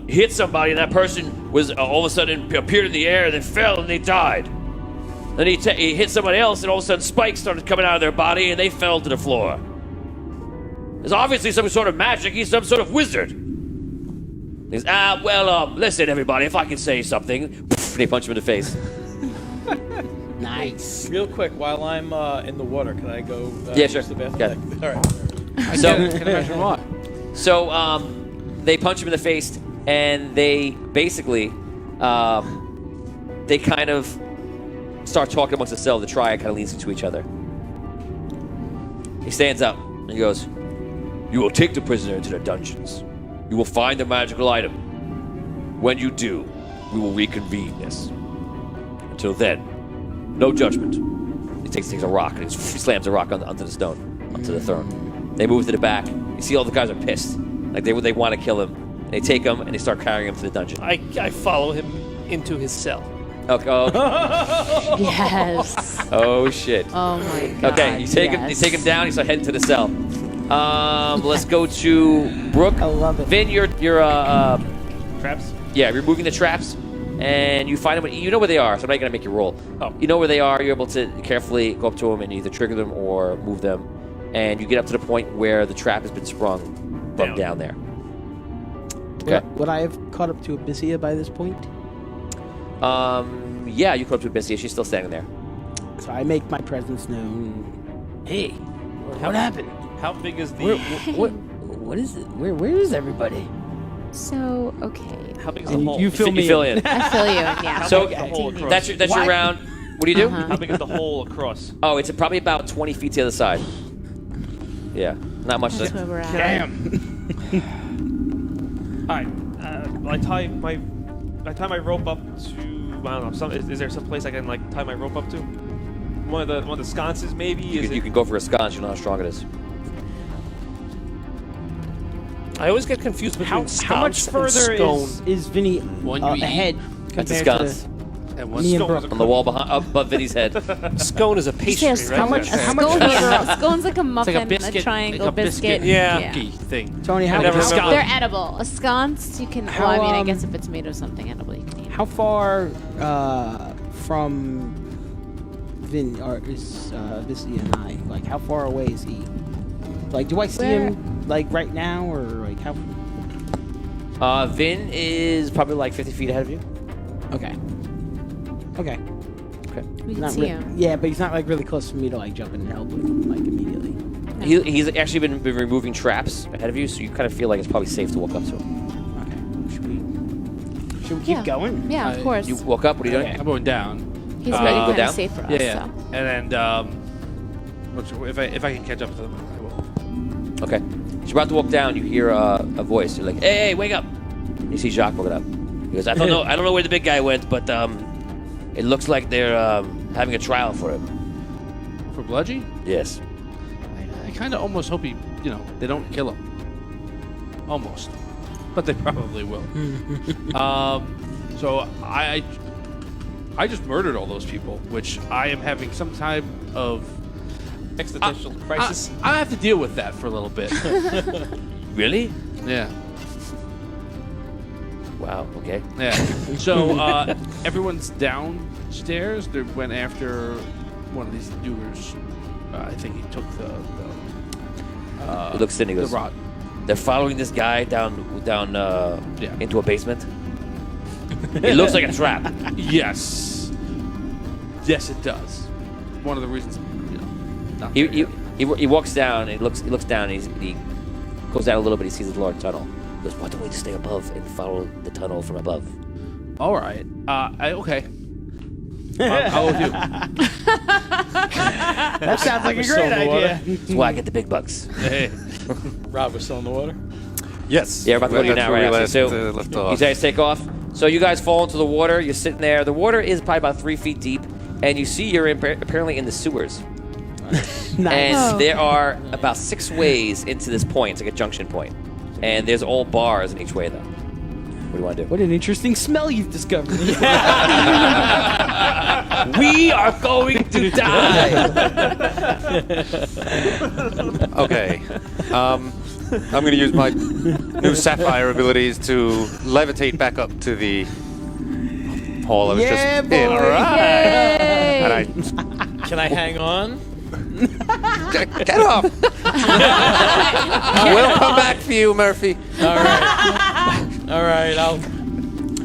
hit somebody, and that person was all of a sudden appeared in the air, and then fell, and they died. Then he hit somebody else, and all of a sudden spikes started coming out of their body, and they fell to the floor. There's obviously some sort of magic. He's some sort of wizard." He goes, listen, everybody, if I can say something." And they punch him in the face. Nice. Real quick, while I'm in the water, can I go? Yeah, sure. use the bathroom? Got it. All right. So, I can imagine why. So they punch him in the face, and they basically, they kind of start talking amongst themselves. The triad kind of leans into each other. He stands up, and he goes, "You will take the prisoner into the dungeons. You will find the magical item. When you do, we will reconvene this. Until then, no judgment." He takes a rock, and he slams a rock onto the stone, onto the throne. They move to the back. You see all the guys are pissed. Like they want to kill him. And they take him, and they start carrying him to the dungeon. I follow him into his cell. Okay. Yes. Oh, shit. Oh my god. Okay, you take him down. You start heading to the cell. Let's go to Brooke. I love it. Vin, you're Traps? yeah, you're moving the traps, and you find them. You know where they are, so I'm not gonna make you roll. Oh. You know where they are. You're able to carefully go up to them and either trigger them or move them, and you get up to the point where the trap has been sprung from down there. Okay. Would I have caught up to Abyssia by this point? Yeah, you come up to Abyssia. She's still standing there. So I make my presence known. Hey, what happened? How big is the... What is it? Where is everybody? So, okay. How big is the And hole? you fill me You fill in. I feel you in, yeah. How So big is the hole across? that's your round. What do you do? How big is the hole across? Oh, it's probably about 20 feet to the other side. Yeah, not much. That's where we're at. All right. I tie my rope up to... I don't know. Is there some place I can like tie my rope up to? One of the sconces, maybe. You can go for a sconce. You know how strong it is. I always get confused between How much further Is Vinny One you eat. ahead That's a compared sconce to And one me and stone. Brooke? On the wall above Vinny's head. Scone is a pastry, Yes, right? How much A further scone's like a muffin, It's like a biscuit. a triangle like a biscuit. Yeah. cookie thing. Tony, how, never how, remember. They're edible. A sconce, you can. How, well, I mean, I um, guess if it's made of something edible, you can eat. how far from Vin or is Abyssia and I? Like, how far away is he? Like, do I see him like right now, or like how? Vin is probably like 50 feet ahead of you. Okay. Okay. We can Not see re- him. Yeah, but he's not like really close for me to like jump in and help with him like immediately. He's actually been removing traps ahead of you, so you kind of feel like it's probably safe to walk up to him. Okay. Should we keep going? Yeah, of course. You walk up. What are you doing? I'm going down. He's you making go it down? safe for us. Yeah. So. And then, if I can catch up to them, I will. Okay. You're about to walk down. You hear a voice. You're like, "Hey, wake up!" You see Jacques walking up. He goes, "I don't know where the big guy went, but it looks like they're having a trial for him." For Bludgy? Yes. I kind of almost hope they don't kill him. Almost. But they probably will. So I just murdered all those people, which I am having some type of Existential crisis. I have to deal with that for a little bit. Really? Yeah. Wow. Okay. Yeah. So everyone's downstairs. They went after one of these doers. I think he took the He looks in. He goes, the rod. "They're following this guy down Yeah. into a basement." It looks like a trap. Yes. Yes, it does. One of the reasons, not He, there he, he walks down and he looks down and he goes down a little bit. He sees a large tunnel. He goes, "Why don't we just stay above and follow the tunnel from above?" yet. All right. Okay. I will do. That sounds like a great idea. That's why I get the big bucks. Hey. Rob, we're still in the water. Yes. Yeah, we're about to go to you now, right? Left, So left you off. guys take off. So you guys fall into the water. You're sitting there. The water is probably about 3 feet deep, and you see you're apparently in the sewers. And Oh. there are about 6 ways into this point. It's like a junction point, and there's all bars in each way, though. What do you want to do? What an interesting smell you've discovered. We are going to die. Okay. I'm going to use my new sapphire abilities to levitate back up to the hall I was Yeah, just in. boy. All right. Yay! And I Can I hang on? get off. We'll come back for you, Murphy. All right. I'll.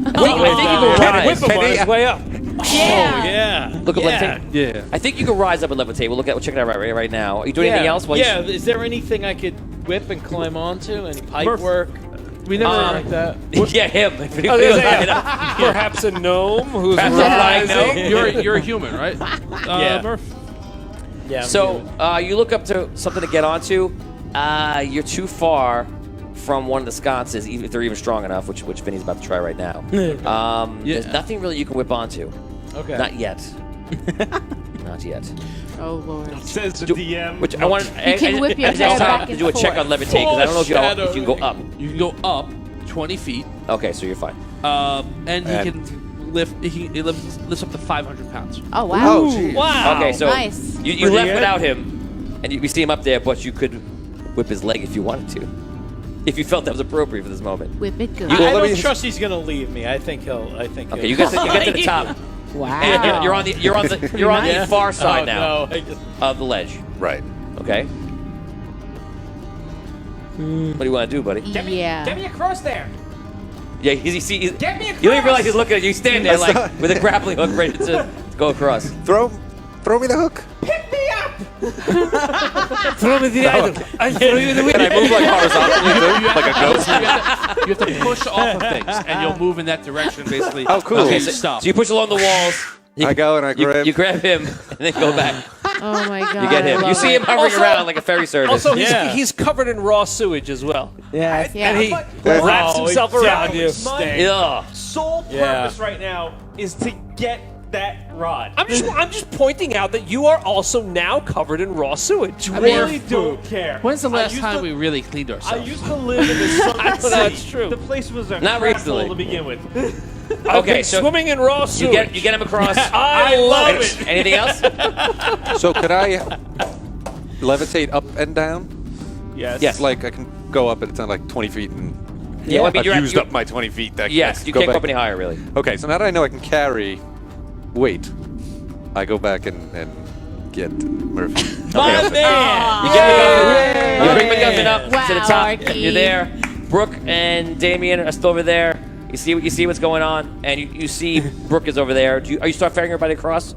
I think you can rise. Can he- way up. Yeah. Yeah. Look at yeah. levitate. Yeah. I think you can rise up and levitate. We'll check it out right now. Are you doing anything else? While Yeah. Is there anything I could whip and climb onto? Any pipe Murph. work? We never. Like that. yeah, him. Perhaps a gnome who's Perhaps a flying rising. gnome. You're a human, right? Yeah. Murph? Yeah. I'm So good. you look up to something to get onto. You're too far from one of the sconces, even if they're even strong enough, which Vinny's about to try right now. There's nothing really you can whip onto. Okay. Not yet. Not yet. Oh Lord. Says the Do- DM. Which I want. You can whip your I head time back to and do a check on forth. levitate because I don't know if you can go up. You can go up 20 feet, Okay, so you're fine. and he can lift. He lifts up to 500 pounds. Oh wow. Wow. Okay, so Nice. you Pretty left good. without him, and we see him up there, but you could whip his leg if you wanted to, if you felt that was appropriate for this moment. Whip it good. I let don't me- trust he's gonna leave me. I think he'll. Okay, you get to the top. Wow. And you're on the Yeah. far side Oh, now No, I just, of the ledge. Right. Okay. What do you want to do, buddy? Yeah. Get me across there. Yeah, he's Get me you don't even across. realize he's looking at you. Stand there like with a grappling hook ready to go across. Throw me the hook. Pick me up. Throw me the item. I throw you in the wind. Can I move like horizontally too? Like a ghost? You have to push off of things, and you'll move in that direction, basically. Oh, cool. Okay, Okay, so stop. you push along the walls. I go and I grab. You grab him and then go back. Oh my God. You get him. I You love see him it. hovering Also- around like a ferry service. Also, Yeah. he's covered in raw sewage as well. Yeah. Yeah. And he Wow, wraps himself around you. My Ugh. sole Yeah. purpose right now is to get that rod. I'm just pointing out that you are also now covered in raw sewage. I really don't care. When's the I last used time to- we really cleaned I ourselves? used to live in the Sunken City. That's true. The place was a Not crap recently. hole to begin with. I've Okay, been so swimming in raw you sewage. get him across. I love it. Anything else? So could I levitate up and down? Yes. Yes. Like I can go up and it's like 20 feet and Yeah, I mean, I've used up my 20 feet. That Yes, you go can't go back. up any higher, really. Okay, so now that I know I can carry weight, I go back and get Murphy. my man. You get McGuffin. You bring McGuffin up to the Wow, top. Arky. You're there. Brooke and Damien are still over there. You see what's going on, and you see Brooke is over there. Are you start ferrying everybody across?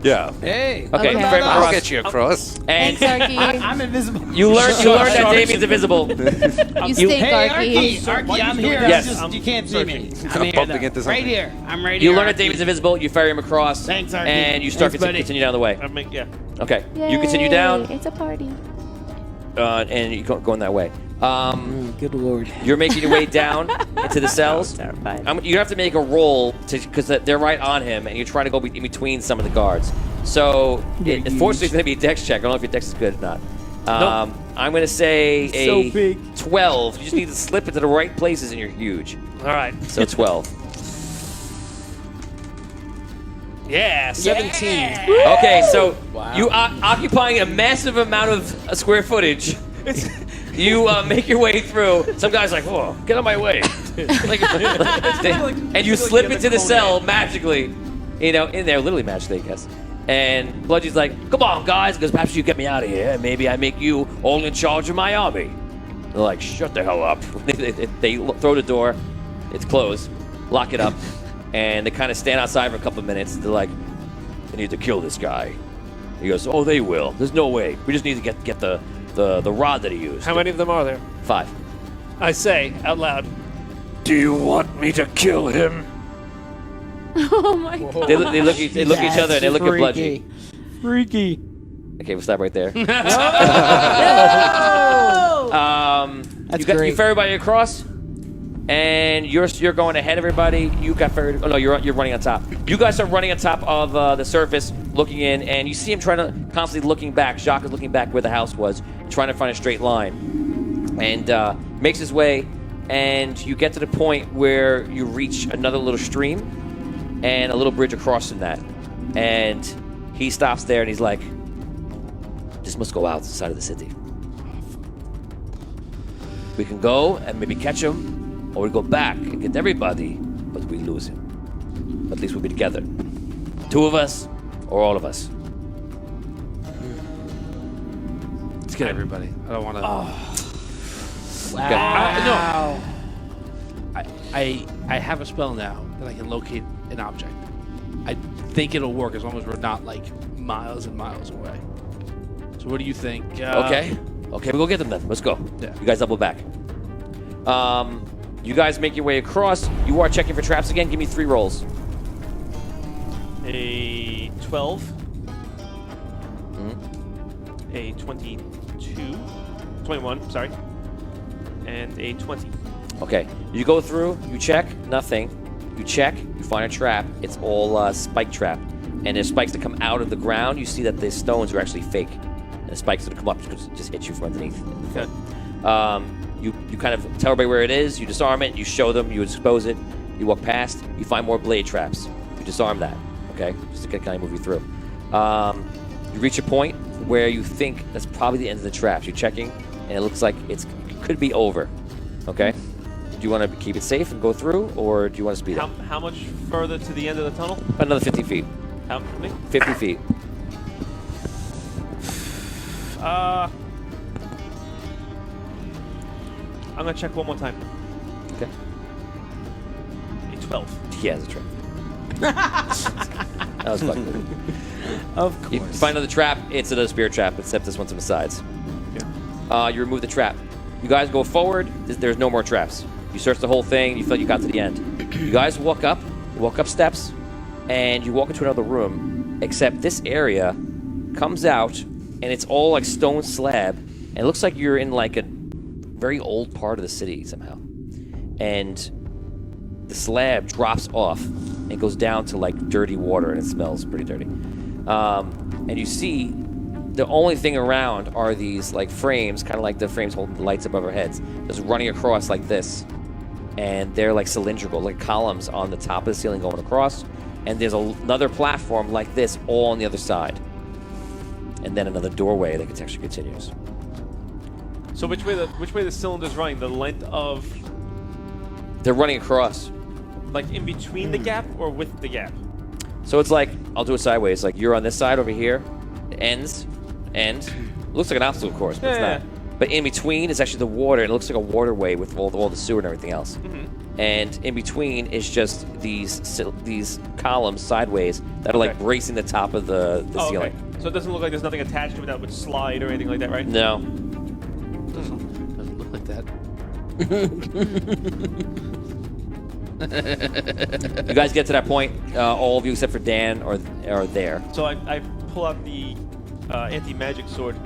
Yeah. Hey. Okay, Okay. ferry them I'll across. get you across. And Thanks, Arky. I'm invisible. you learn that Damien's invisible. You stink, Hey, Arky. Arky, I'm here. Yes. You can't see me. I'm here, bumping though. into Right something. here. I'm right You here. learn that Arky. Damien's invisible. You ferry him across. Thanks, Arky. And you start Thanks, buddy. continue down the way. Yeah. Okay. Yay, You continue down, It's a party. and you go in that way. Good lord. You're making your way down into the cells. Terrified. You have to make a roll because they're right on him, and you're trying to go in between some of the guards. So, unfortunately, it's going to be a dex check. I don't know if your dex is good or not. I'm going to say a 12. You just need to slip into the right places, and you're huge. All right. So 12. Yeah, 17. Okay, so you are occupying a massive amount of square footage. You make your way through. Some guy's like, "Whoa, get out of my way!" And you slip into the cell magically, in there, literally magically, I guess. And Bludgy's like, "Come on, guys, because perhaps you get me out of here, and maybe I make you all in charge of my army." They're like, "Shut the hell up!" They throw the door. It's closed. Lock it up. And they kind of stand outside for a couple of minutes. They're like, "I need to kill this guy." He goes, "Oh, they will. There's no way. We just need to get the rod that he used." How many of them are there? 5. I say out loud. Do you want me to kill him? Oh my god. They look at each other and they look at Bludgy. Freaky. Okay, we'll stop right there. That's You great. ferry everybody across, and you're going ahead of everybody. You got ferried. Oh no, you're running on top. You guys are running on top of the surface, looking in, and you see him trying to constantly looking back. Jacques is looking back where the house was, trying to find a straight line, and makes his way. And you get to the point where you reach another little stream and a little bridge across from that. And he stops there and he's like, "This must go outside of the city. We can go and maybe catch him, or we go back and get everybody, but we lose him. But at least we'll be together. 2 of us, or all of us." Let's get everybody. I don't want to. Wow. I have a spell now that I can locate an object. I think it'll work as long as we're not like miles and miles away. So what do you think? Okay, we'll go get them then. Let's go. Yeah. You guys double back. You guys make your way across. You are checking for traps again. Give me 3 rolls. A 12. A 22. 21, sorry. And a 20. Okay, you go through, you check, nothing. You check, you find a trap. It's all spike trap. And there's spikes that come out of the ground. You see that the stones are actually fake. And the spikes that come up just hit you from underneath. Okay. You kind of tell everybody where it is. You disarm it. You show them. You expose it. You walk past. You find more blade traps. You disarm that. Okay, just to kind of move you through. You reach a point where you think that's probably the end of the traps. You're checking, and it looks like it could be over. Okay. Do you want to keep it safe and go through, or do you want to speed up? How much further to the end of the tunnel? Another 50 feet. How many? 50 feet. I'm gonna check one more time. Okay. A 12. Yeah, that's a trap. That was fucking. Of course. You find another trap. It's another spear trap, except this one's on the sides. You remove the trap. You guys go forward. There's no more traps. You search the whole thing. You feel like you got to the end. You guys walk up steps, and you walk into another room. Except this area comes out, and it's all like stone slab, and it looks like you're in like a very old part of the city somehow. And the slab drops off and goes down to like dirty water, and it smells pretty dirty. And you see the only thing around are these like frames, kind of like the frames holding the lights above our heads, just running across like this. And they're like cylindrical, like columns on the top of the ceiling going across. And there's another platform like this all on the other side. And then another doorway that actually continues. So which way the cylinder's running? The length of, They're running across. like in between the gap or with the gap? So it's like, I'll do it sideways. Like you're on this side over here, it ends, looks like an obstacle course, but it's not. But in between is actually the water. It looks like a waterway with all the sewer and everything else. And in between is just these columns sideways that are like bracing the top of the ceiling. So it doesn't look like there's nothing attached to it that would slide or anything like that, right? No. Doesn't look like that. You guys get to that point. All of you except for Dan are there. So I pull out the anti-magic sword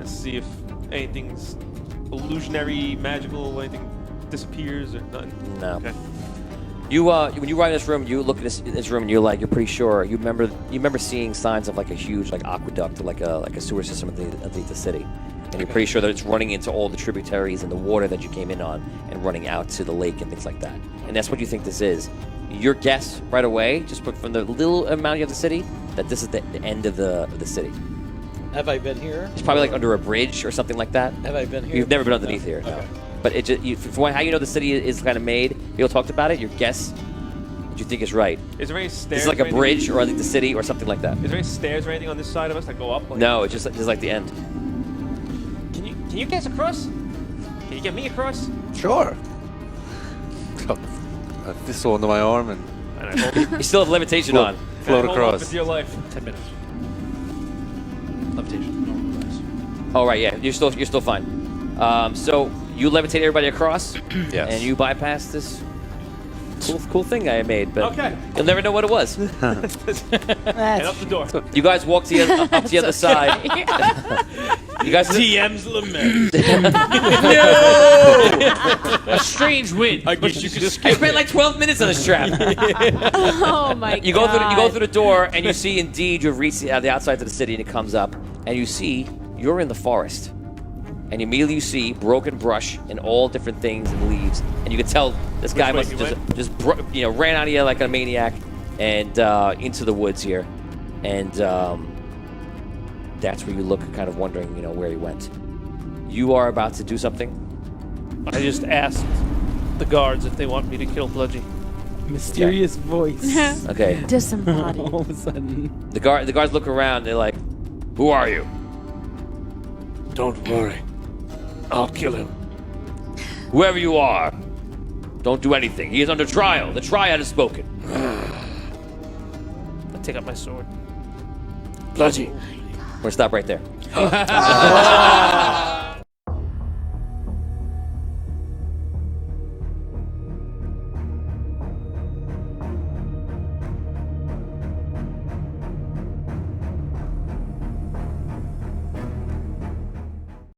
and see if anything's illusionary, magical, anything disappears or nothing. No. Okay. You when you arrive in this room, you look at this room and you're pretty sure you remember seeing signs of like a huge like aqueduct or like a sewer system underneath the city, and you're pretty sure that it's running into all the tributaries and the water that you came in on and running out to the lake and things like that. And that's what you think this is. Your guess right away, just from the little amount you have the city, that this is the end of the city. Have I been here? It's probably like under a bridge or something like that. Have I been here? You've never been underneath here. Okay. No. But it just, from how you know the city is kind of made, people talked about it, your guess, what you think is right. Is there any stairs? This is like a bridge or like the city or something like that. Is there any stairs or anything on this side of us that go up? Like No, it's just like the end. Can you guys across? Can you get me across? Sure. This all under my arm and You still have levitation on. float Hold on across. with your life. 10 minutes. Levitation. Normal dice. Oh right, yeah, you're still fine. So you levitate everybody across, Yes. and you bypass this cool thing I made, but Okay. you'll never know what it was. Head up the door. You guys walk to up to the other side. You guys TM's lament. A strange wind. I guess you could I spent like 12 minutes on this trap. Oh my You go through the door, and you see indeed you've reached the outside of the city, and it comes up, and you see you're in the forest, and immediately you see broken brush and all different things and leaves, and you can tell this guy way must he have just ran out of here like a maniac, and into the woods here, and that's where you look, kind of wondering, where he went. You are about to do something. I just asked the guards if they want me to kill Bludgy. Mysterious voice. Okay. Disembodied. All of a sudden. The guards look around. They're like, "Who are you?" Don't worry. I'll kill him. Whoever you are, don't do anything. He is under trial. The triad has spoken. I take out my sword. Bludgy. We're gonna stop right there.